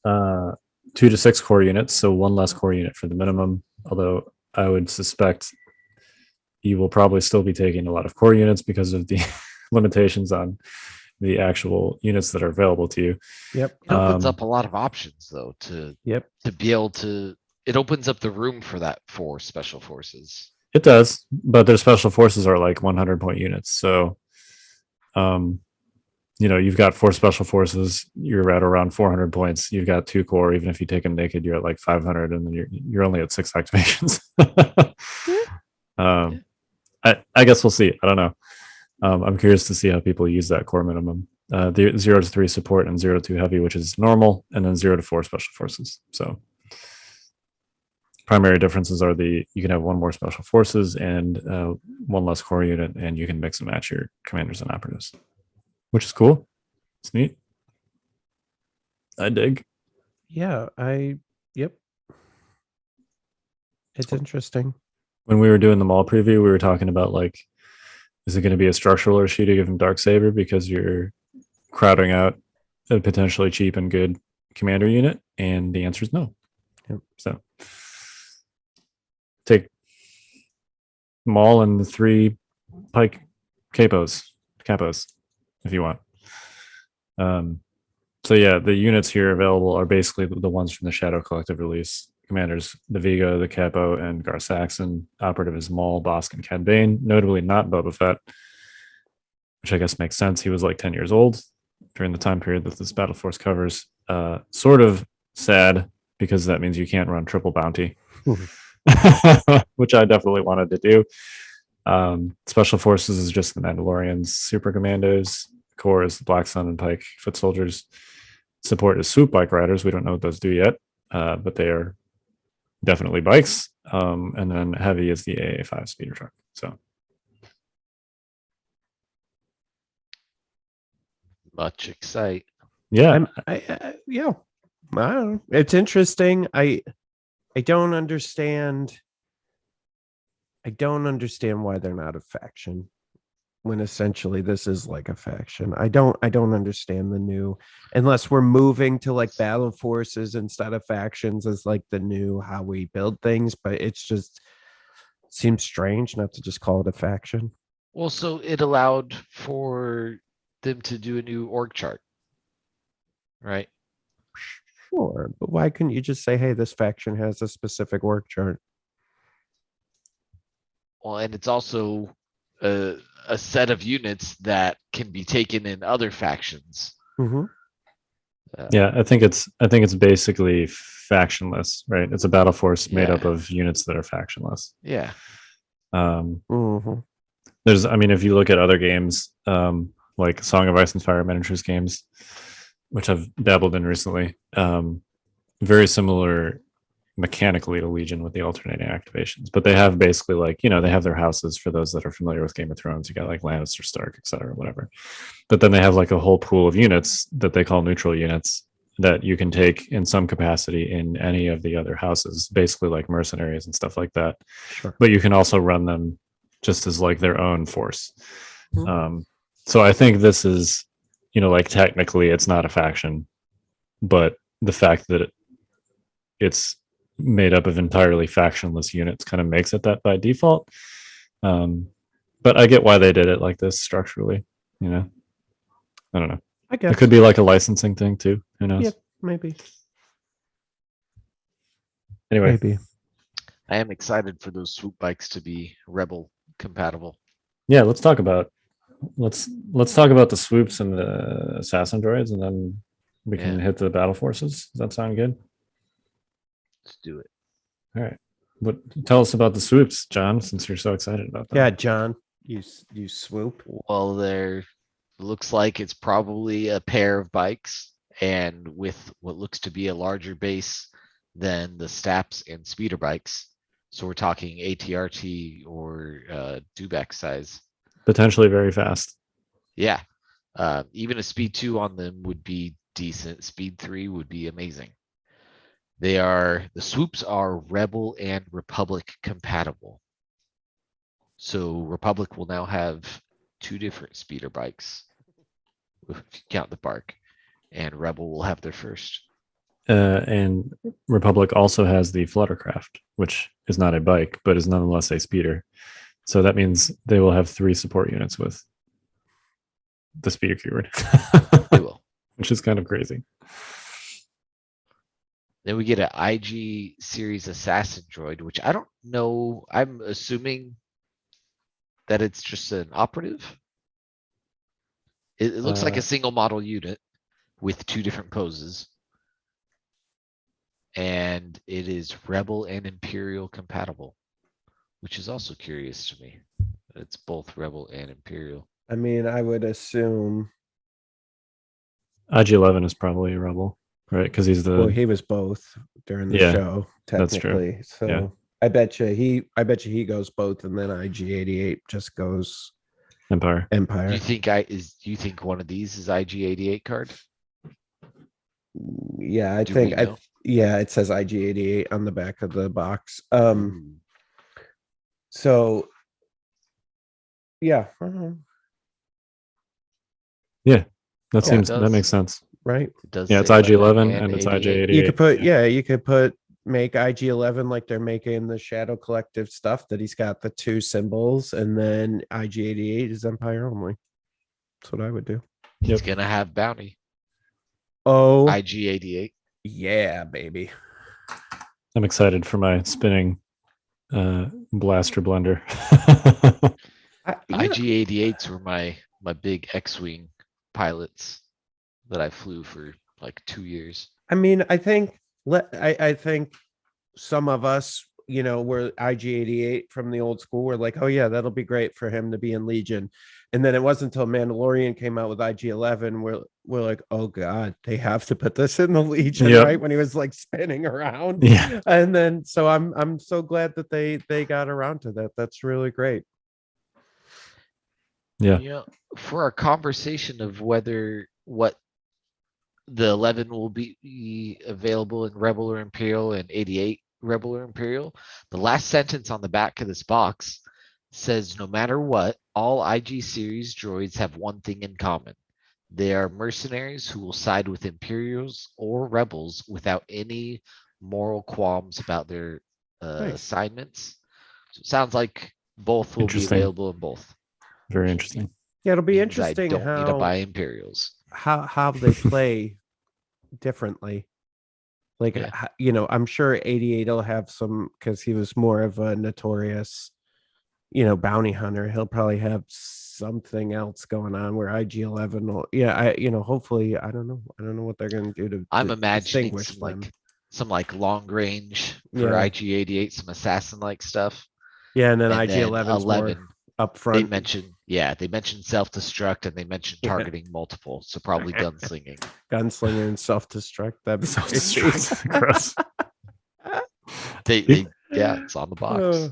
2 to 6 core units, so 1 less core unit for the minimum. Although I would suspect you will probably still be taking a lot of core units because of the limitations on the actual units that are available to you. Yep. It opens up a lot of options though to be able to. It opens up the room for that for special forces. It does, but their special forces are like 100-point units. So, you've got 4 special forces. You're at around 400 points. You've got 2 core. Even if you take them naked, you're at like 500, and then you're only at 6 activations. I guess we'll see. I don't know. I'm curious to see how people use that core minimum. The 0 to 3 support and 0 to 2 heavy, which is normal, and then 0 to 4 special forces. So primary differences are you can have 1 more special forces and 1 less core unit, and you can mix and match your commanders and operatives, which is cool. It's neat. I dig. Yeah. Yep. It's interesting. When we were doing the mall preview, we were talking about like, is it going to be a structural issue to give him Darksaber because you're crowding out a potentially cheap and good commander unit? And the answer is no. Yep. So take Maul and the 3 Pike capos, if you want. So yeah, the units here available are basically the ones from the Shadow Collective release. Commanders, the Vigo, the Capo, and Gar Saxon. Operative is Maul, Bosk, and Cad Bane. Notably not Boba Fett, which I guess makes sense. He was like 10 years old during the time period that this battle force covers. Sort of sad, because that means you can't run triple bounty, which I definitely wanted to do. Special forces is just the Mandalorians. Super Commandos. Core is the Black Sun and Pike foot soldiers. Support is Swoop bike riders. We don't know what those do yet, but they are definitely bikes. And then heavy is the AA5 speeder truck. So Much excite. yeah. I don't know. It's interesting. I don't understand. I don't understand why they're not a faction when essentially this is like a faction. I don't understand the new, unless we're moving to like battle forces instead of factions as like the new how we build things, but it's just seems strange not to just call it a faction. Well, so it allowed for them to do a new org chart, right? Sure, but why couldn't you just say, hey, this faction has a specific org chart? Well, and it's also a set of units that can be taken in other factions. Mm-hmm. Yeah, I think it's basically factionless, right? It's a battle force made up Yeah. of units that are factionless. Yeah. Mm-hmm. There's, I mean, if you look at other games, like Song of Ice and Fire miniatures games, which I've dabbled in recently, very similar mechanically to Legion with the alternating activations, but they have basically like, they have their houses for those that are familiar with Game of Thrones. You got like Lannister, Stark, etc., whatever. But then they have like a whole pool of units that they call neutral units that you can take in some capacity in any of the other houses, basically like mercenaries and stuff like that. Sure. But you can also run them just as like their own force. Mhm. So I think this is like technically it's not a faction, but the fact that it's made up of entirely factionless units kind of makes it that by default. But I get why they did it like this structurally. I don't know. I guess It could be like a licensing thing too. Who knows? Yep, maybe. Anyway, Maybe. I am excited for those swoop bikes to be Rebel compatible. yeah, let's talk about the swoops and the assassin droids, and then we can Yeah. hit the battle forces. Does that sound good? Let's do it. All right. Tell us about the swoops, John, since you're so excited about that. Yeah, John, you swoop. Well, there looks like it's probably a pair of bikes, and with what looks to be a larger base than the Staps and speeder bikes. So we're talking ATRT or Dubak size. Potentially very fast. Yeah. Even a speed 2 on them would be decent. Speed 3 would be amazing. The swoops are Rebel and Republic compatible. So Republic will now have 2 different speeder bikes, if you count the park, and Rebel will have their first. And Republic also has the Fluttercraft, which is not a bike, but is nonetheless a speeder. So that means they will have 3 support units with the speeder keyword, They will. which is kind of crazy. Then we get an IG series assassin droid, which I don't know. I'm assuming that it's just an operative. It looks like a single model unit with 2 different poses. And it is Rebel and Imperial compatible, which is also curious to me. It's both Rebel and Imperial. I mean, I would assume. IG-11 is probably a rebel, right? Because he's the Well, he was both during the Yeah, show, that's true. technically. So Yeah. I bet you he goes both, and then IG-88 just goes Empire. Do Empire. you think do you think one of these is IG-88 card? Yeah, I Do we think know? yeah, it says IG-88 on the back of the box. Ooh. So yeah, That Yeah, seems it that does. makes sense. right. It does Yeah, it's say 11 IG-11 and it's 88. IG-88. You could make IG-11 like they're making the Shadow Collective stuff, that he's got the 2 symbols, and then IG-88 is Empire only. That's what I would do. He's Yep. gonna have bounty. Oh IG-88. yeah, baby. I'm excited for my spinning blaster blender. IG-88s were my big X-wing pilots that I flew for like 2 years. I mean, I think I think some of us, were IG-88 from the old school. We're like, oh yeah, that'll be great for him to be in Legion. And then it wasn't until Mandalorian came out with IG-11 we're like, oh god, they have to put this in the Legion, Yep. right? When he was like spinning around. Yeah. And then so I'm so glad that they got around to that. That's really great. Yeah. You know, for our conversation of what the 11 will be available in Rebel or Imperial and 88 Rebel or Imperial, the last sentence on the back of this box says, no matter what, all IG series droids have one thing in common. They are mercenaries who will side with Imperials or Rebels without any moral qualms about their Nice. assignments. So it sounds like both will be Interesting. available in both. Very interesting. Yeah, it'll be Means interesting I don't need to how buy Imperials. how they play differently. Like, Yeah. I'm sure 88 will have some, because he was more of a notorious, bounty hunter. He'll probably have something else going on where IG-11 will, hopefully, I don't know what they're going to do to I'm imagining distinguish them. some long range for Yeah. IG-88, some assassin like stuff. Yeah, and then And then IG-11's more 11, up they front. mentioned self-destruct and they mentioned Yeah. targeting multiple, so probably gunslinging. Gunslinger and self-destruct. That'd be crazy. Self-destruct. Gross. Yeah, it's on the box.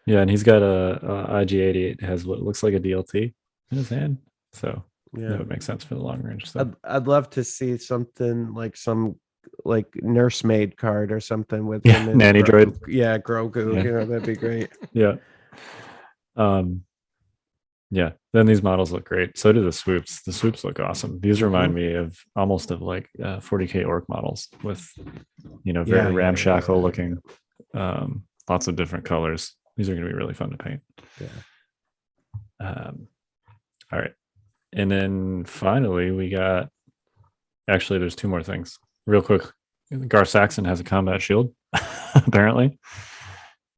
Yeah, and he's got a IG-88 has what looks like a DLT in his hand, so Yeah. that would make sense for the long range stuff. I'd love to see something like some nursemaid card or something with Yeah, him and nanny droid. Yeah, Grogu. Yeah. That'd be great. Yeah. Yeah. Then these models look great. So do the swoops. The swoops look awesome. These remind me of almost of like 40k orc models with, very ramshackle looking, lots of different colors. These are going to be really fun to paint. Yeah. All right. And then finally we got, actually there's two more things real quick. Saxon has a combat shield, apparently.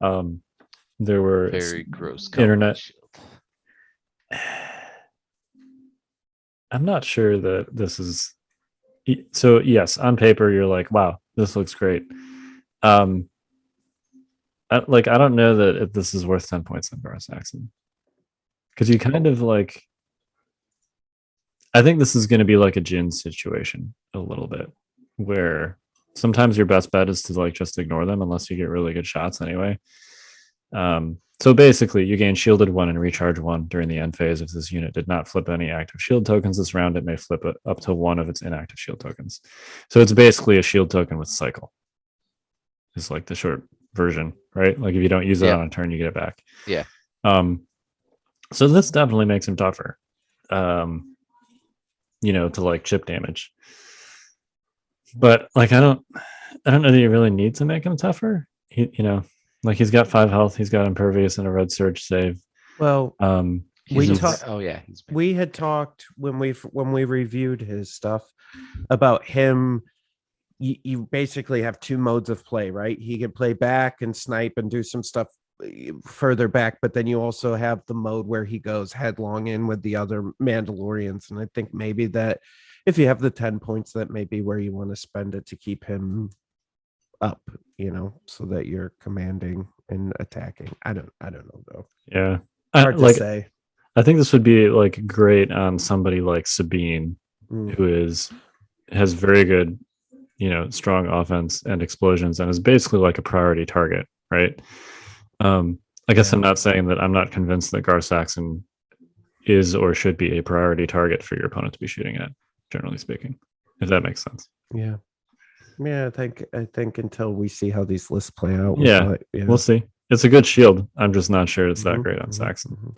There were Very gross internet. shield. I'm not sure that this is so. Yes, on paper you're like, wow, this looks great. I don't know that if this is worth 10 points on Saxon, because you kind of like. I think this is going to be like a Jin situation a little bit, where sometimes your best bet is to like just ignore them unless you get really good shots anyway. So basically, you gain shielded 1 and recharge 1 during the end phase. If this unit did not flip any active shield tokens this round, it may flip it up to 1 of its inactive shield tokens. So it's basically a shield token with cycle. It's like the short version, right? Like if you don't use it on a turn, you get it back. Yeah. So this definitely makes him tougher. To like chip damage. But like I don't know that you really need to make him tougher. He's got 5 health, he's got impervious and a red surge save. Well, we had talked when we reviewed his stuff about him. You basically have 2 modes of play, right? He can play back and snipe and do some stuff further back, but then you also have the mode where he goes headlong in with the other Mandalorians. And I think maybe that if you have the 10 points, that may be where you want to spend it to keep him up, so that you're commanding and attacking. I don't know though. Yeah. Hard to say. I think this would be like great on somebody like Sabine, who has very good, strong offense and explosions and is basically like a priority target, right? I guess I'm not saying that I'm not convinced that Saxon is or should be a priority target for your opponent to be shooting at, generally speaking, if that makes sense. Yeah. I think until we see how these lists play out. We'll see. It's a good shield. I'm just not sure it's that great on Saxon.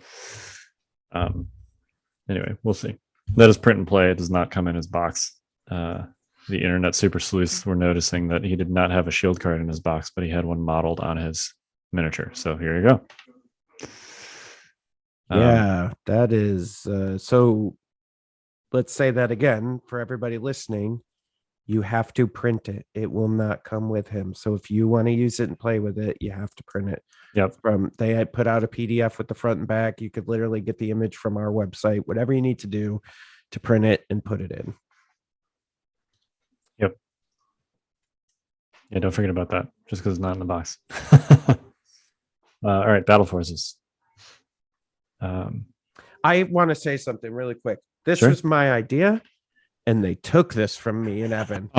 Anyway, we'll see. That is print and play. It does not come in his box. The internet super sleuths were noticing that he did not have a shield card in his box, but he had one modeled on his miniature. So here you go. That is so let's say that again for everybody listening. You have to print it. It will not come with him. So if you want to use it and play with it, you have to print it. Yep. They had put out a PDF with the front and back. You could literally get the image from our website, whatever you need to do to print it and put it in. Yep. Yeah, don't forget about that just because it's not in the box. All right, battle forces. I want to say something really quick. This Sure. was my idea, and they took this from me and Evan.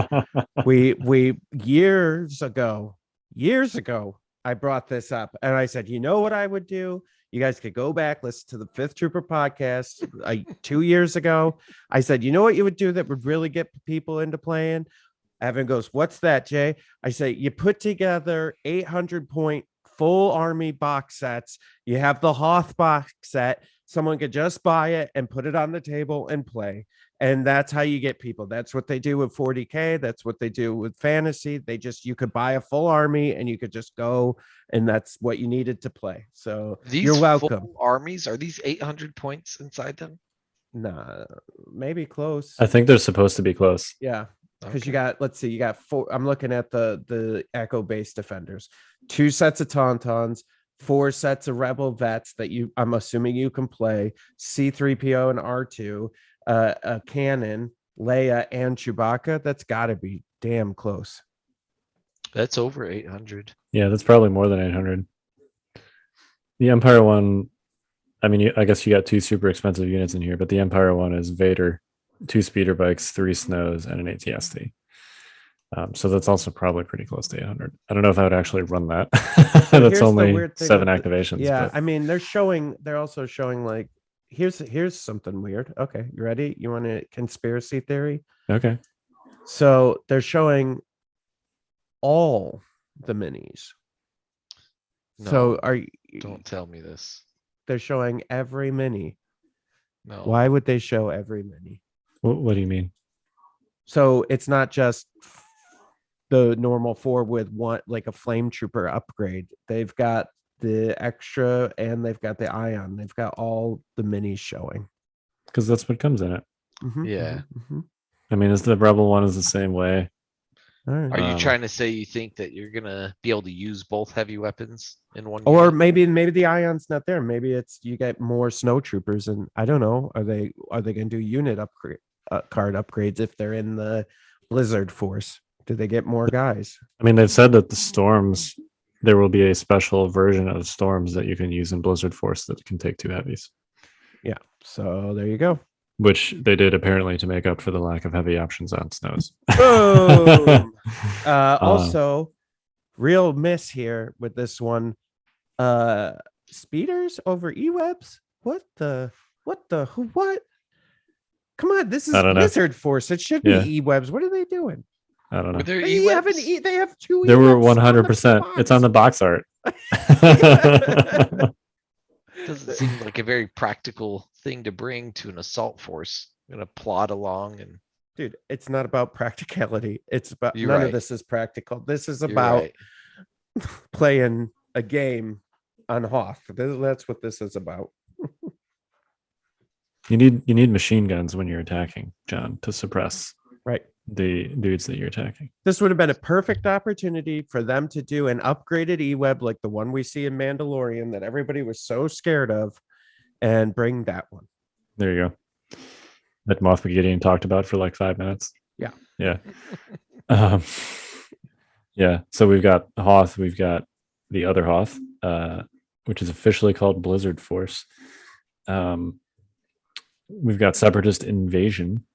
we years ago, I brought this up, and I said, you know what I would do? You guys could go back, listen to the Fifth Trooper podcast 2 years ago. I said, you know what you would do that would really get people into playing? Evan goes, what's that, Jay? I say, you put together 800-point full army box sets. You have the Hoth box set. Someone could just buy it and put it on the table and play. And that's how you get people. That's what they do with 40K. That's what they do with fantasy. You could buy a full army and you could just go, and that's what you needed to play. So you're welcome. Full armies, are these 800 points inside them? Nah, maybe close. I think they're supposed to be close. Yeah. Because you got 4. I'm looking at the Echo base defenders, 2 sets of Tauntauns, 4 sets of Rebel vets that I'm assuming you can play, C-3PO and R2, a cannon, Leia, and Chewbacca. That's got to be damn close. That's over 800. Yeah, that's probably more than 800. The Empire one, I mean, I guess you got 2 super expensive units in here, but the Empire one is Vader, 2 speeder bikes, 3 snows, and an ATST. So that's also probably pretty close to 800. I don't know if I would actually run that. That's only 7 activations. Yeah, but... I mean, they're also showing like, here's something weird. Okay, you ready? You want a conspiracy theory? Okay. So they're showing all the minis. No, so don't tell me this. They're showing every mini No. Why would they show every mini? What do you mean? So it's not just the normal 4 with one, like a flame trooper upgrade. They've got the extra and they've got the ion. They've got all the minis showing. Because that's what comes in it. Yeah. I mean, is the Rebel one is the same way? All right. Are you Um, trying to say you think that you're gonna be able to use both heavy weapons in one? Or unit? maybe the ion's not there. Maybe it's you get more snow troopers, and I don't know. Are they going to do unit upgrade card upgrades if they're in the Blizzard Force? Do they get more guys? I mean, they've said that the storms, there will be a special version of storms that you can use in Blizzard Force that can take 2 heavies, Yeah. So there you go. which they did apparently to make up for the lack of heavy options on snows. Boom. Also, real miss here with this one. Speeders over E-webs? What? Come on, this is I don't know. Blizzard Force. It should Yeah. be E-webs. What are they doing? I don't know. Were there They have an E-webs? they have 2 There were E-webs on the 100%. It's on the box art. Doesn't seem like a very practical thing to bring to an assault force. Gonna plod along and Dude, it's not about practicality. It's about You're none of right. this is practical. This is you're about right. playing a game on Hoth. That's what this is about. You need machine guns when you're attacking, John, to suppress Right. the dudes that you're attacking. This would have been a perfect opportunity for them to do an upgraded E-web like the one we see in Mandalorian that everybody was so scared of, and bring that one. There you go. That Moff Gideon talked about for like 5 minutes. Yeah. Yeah. Yeah. So we've got Hoth, we've got the other Hoth, which is officially called Blizzard Force. We've got Separatist Invasion,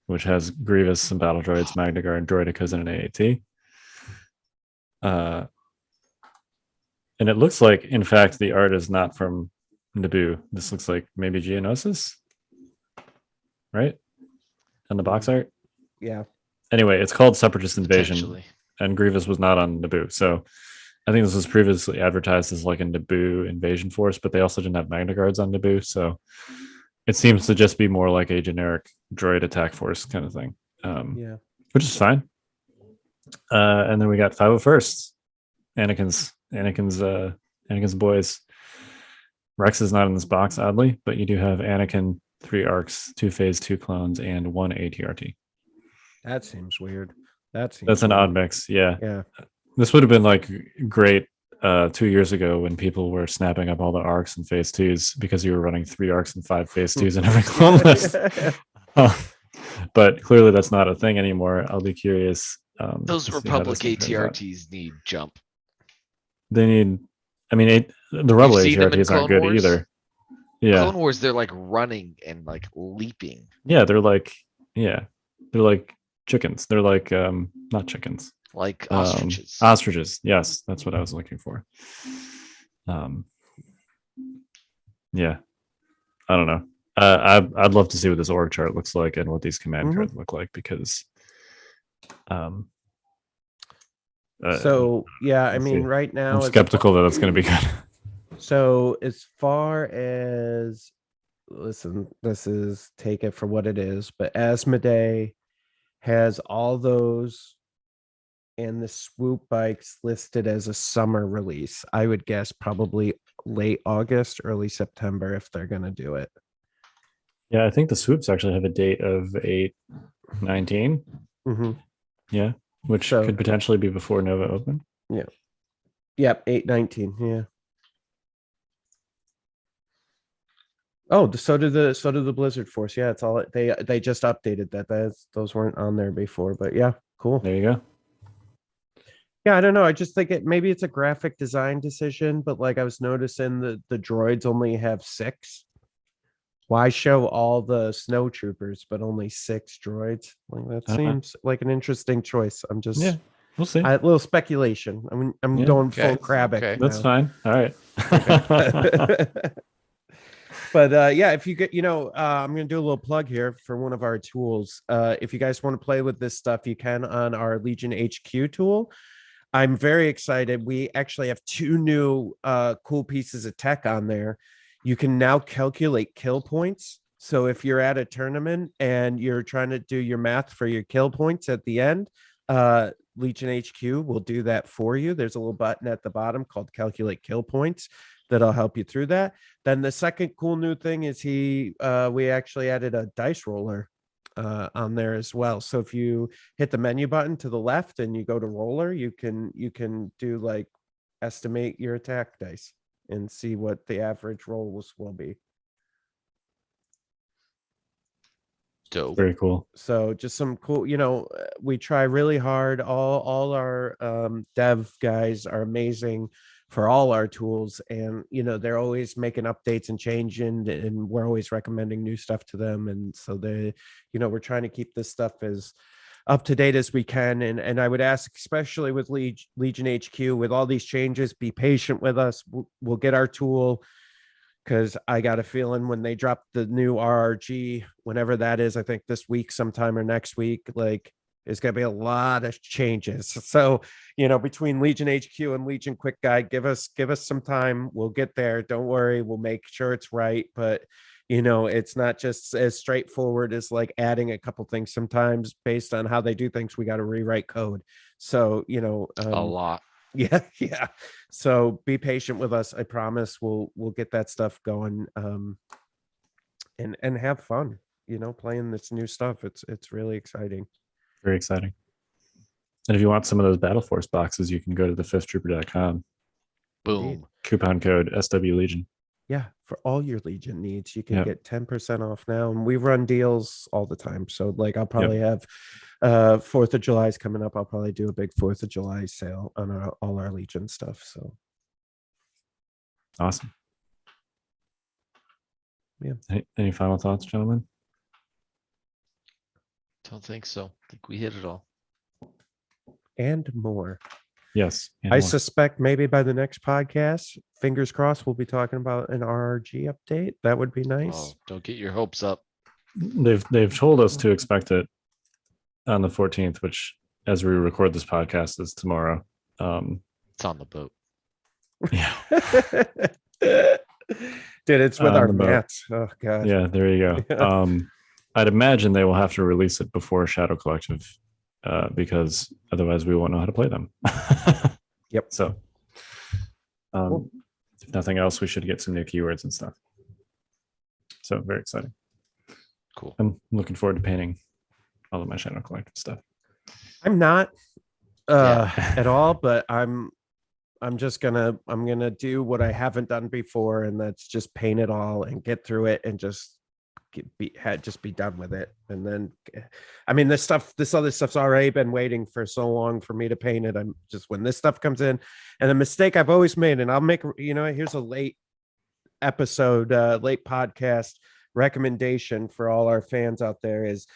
which has Grievous, some battle droids, Magna Guard, Droidicas, and an AAT. And it looks like, in fact, the art is not from Naboo. This looks like maybe Geonosis, right? On the box art. Yeah. Anyway, it's called Separatist Invasion, Potentially. and Grievous was not on Naboo. So I think this was previously advertised as like a Naboo invasion force, but they also didn't have Magna Guards on Naboo. So it seems to just be more like a generic droid attack force kind of thing, Yeah. which is fine. And then we got 501st, Anakin's boys. Rex is not in this box, oddly, but you do have Anakin, 3 arcs, 2 phase, 2 clones, and 1 ATRT. That seems weird. That's an odd mix. Yeah. Yeah. This would have been like great 2 years ago when people were snapping up all the arcs and phase 2s because you were running 3 arcs and 5 phase 2s in every clone list. But clearly that's not a thing anymore. I'll be curious. Those to see how Republic this one turns out. ATRTs need jump. They need, I mean, the Rebel You've seen them in ATRTs aren't Clone good Wars? either. Yeah. Clone Wars, they're like running and like leaping. Yeah. They're like chickens. They're like, not chickens. Like ostriches. Ostriches. Yes. That's what I was looking for. Yeah. I don't know. I'd love to see what this org chart looks like and what these command cards look like because, So yeah, I let's mean, see. right now I'm skeptical that it's going to be good. So as far as listen, this is take it for what it is, but Asmodee has all those and the swoop bikes listed as a summer release. I would guess probably late August, early September if they're gonna do it. Yeah, I think the swoops actually have a date of 8/19. Mm-hmm. Yeah, which So- could potentially be before Nova Open. Yep, 8/19. Yeah. Oh, so did the Blizzard Force. Yeah, it's all they just updated that. Those weren't on there before, but yeah, cool. There you go. Yeah, I don't know. I just think maybe it's a graphic design decision, but like I was noticing the droids only have 6. Why show all the snow troopers but only 6 droids? Like that seems like an interesting choice. I'm just Yeah, we'll see. a little speculation. I'm Yeah, going okay, full Krabick. okay. That's now. fine. All right. But yeah, if you get, I'm going to do a little plug here for one of our tools. If you guys want to play with this stuff, you can on our Legion HQ tool. I'm very excited. We actually have 2 new cool pieces of tech on there. You can now calculate kill points So if you're at a tournament and you're trying to do your math for your kill points at the end, Legion HQ will do that for you. There's a little button at the bottom called calculate kill points that'll help you through that. Then the second cool new thing is we actually added a dice roller on there as well. So if you hit the menu button to the left and you go to roller, you can do like estimate your attack dice and see what the average rolls will be. Dope. Very cool. So just some cool, we try really hard. All our dev guys are amazing for all our tools, and they're always making updates and changing, and we're always recommending new stuff to them. And so we're trying to keep this stuff as up to date as we can. And I would ask, especially with Legion HQ, with all these changes, be patient with us. We'll get our tool, because I got a feeling when they drop the new RRG, whenever that is, I think this week sometime or next week, like there's going to be a lot of changes. So, between Legion HQ and Legion Quick Guide, give us some time. We'll get there. Don't worry. We'll make sure it's right. But, it's not just as straightforward as like adding a couple things. Sometimes based on how they do things, we got to rewrite code. So, A lot. Yeah. So be patient with us. I promise we'll get that stuff going, and have fun, playing this new stuff. It's really exciting. Very exciting. And if you want some of those battleforce boxes, you can go to the fifthtrooper.com. Boom. Coupon code SW Legion. Yeah, for all your Legion needs, you can get 10% off now, and we run deals all the time. So like I'll probably have 4th of July is coming up. I'll probably do a big 4th of July sale on all our Legion stuff. So awesome. Yeah. Any final thoughts, gentlemen? Don't think so. I think we hit it all. And more. Yes. I more. suspect maybe by the next podcast, fingers crossed, we'll be talking about an RRG update. That would be nice. Oh, don't get your hopes up. They've told us to expect it on the 14th, which, as we record this podcast, is tomorrow. It's on the boat. Yeah. Dude, it's with our mats. Oh god. Yeah, there you go. I'd imagine they will have to release it before Shadow Collective, because otherwise we won't know how to play them. Yep. So, Cool. if nothing else, we should get some new keywords and stuff. So very exciting. Cool. I'm looking forward to painting all of my Shadow Collective stuff. I'm not Yeah. at all, but I'm just gonna do what I haven't done before, and that's just paint it all and get through it and just be done with it. And then, I mean, this other stuff's already been waiting for so long for me to paint it. I'm just, when this stuff comes in, and the mistake I've always made, and I'll make, here's a late podcast recommendation for all our fans out there is,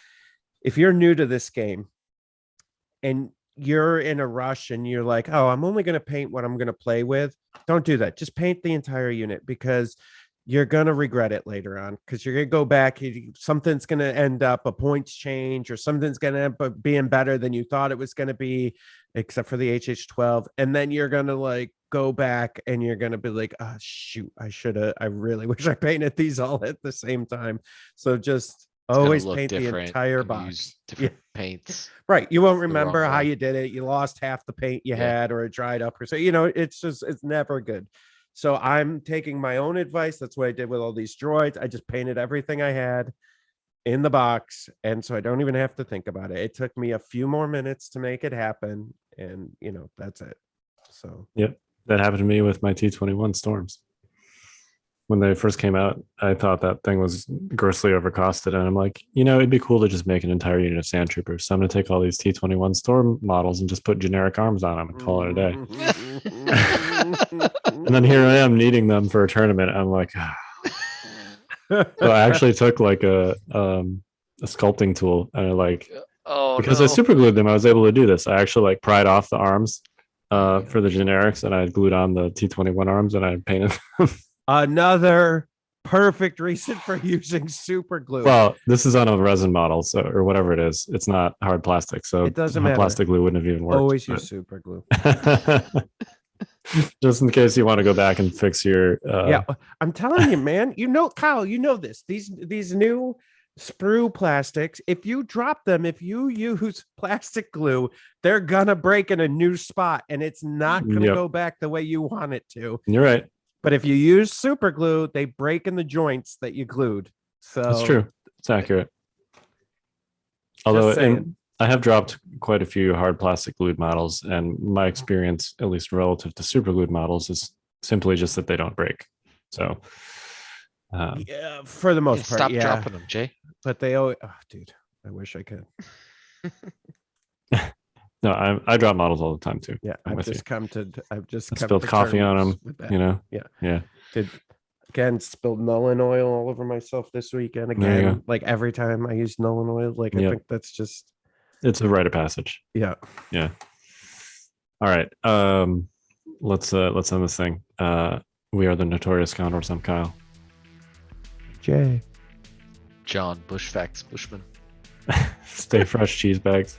if you're new to this game and you're in a rush and you're like, oh, I'm only going to paint what I'm going to play with, don't do that. Just paint the entire unit, because you're going to regret it later on, because you're going to go back, something's going to end up, a points change, or something's going to end up being better than you thought it was going to be, except for the HH12. And then you're going to like go back and you're going to be like, oh shoot, I really wish I painted these all at the same time. So just always paint the entire box. Use different paints. Right. You won't the remember wrong how way. you did it. You lost half the paint you Yeah. had, or it dried up, or so, it's never good. So I'm taking my own advice. That's what I did with all these droids. I just painted everything I had in the box. And so I don't even have to think about it. It took me a few more minutes to make it happen. And that's it. So Yep. That happened to me with my T21 Storms. When they first came out, I thought that thing was grossly overcosted. And I'm like, it'd be cool to just make an entire unit of sand troopers. So I'm going to take all these T21 Storm models and just put generic arms on them and call it a day. And then here I am needing them for a tournament. I'm like, So I actually took like a sculpting tool, and because I super glued them, I was able to do this. I actually like pried off the arms for the generics, and I glued on the T21 arms, and I painted them. Another perfect reason for using super glue. Well, this is on a resin model, so, or whatever it is. It's not hard plastic, so It doesn't hard matter. plastic glue wouldn't have even worked. Always but- use super glue. Just in case you want to go back and fix your. Yeah, I'm telling you, man. Kyle, you know this. These new sprue plastics, if you drop them, if you use plastic glue, they're gonna break in a new spot, and it's not gonna Yep. go back the way you want it to. You're right. But if you use super glue, they break in the joints that you glued. So That's true. It's accurate. Just Although saying. I have dropped quite a few hard plastic glued models, and my experience, at least relative to super glued models, is simply just that they don't break. So, Yeah, for the most part, Stop yeah. dropping them, Jay. But they always, dude, I wish I could. no, I drop models all the time too. Yeah, I'm I've with you. just come to I spilled coffee on them. You know. Yeah. Did again spilled Nolan oil all over myself this weekend. There you Again, like every time I use Nolan oil, like I Yep. think that's just It's a rite of passage. yeah. Yeah. All right. Let's end this thing. We are the Notorious Scoundrels. I'm Kyle. Jay. John Bushfax Bushman. Stay fresh, cheese bags.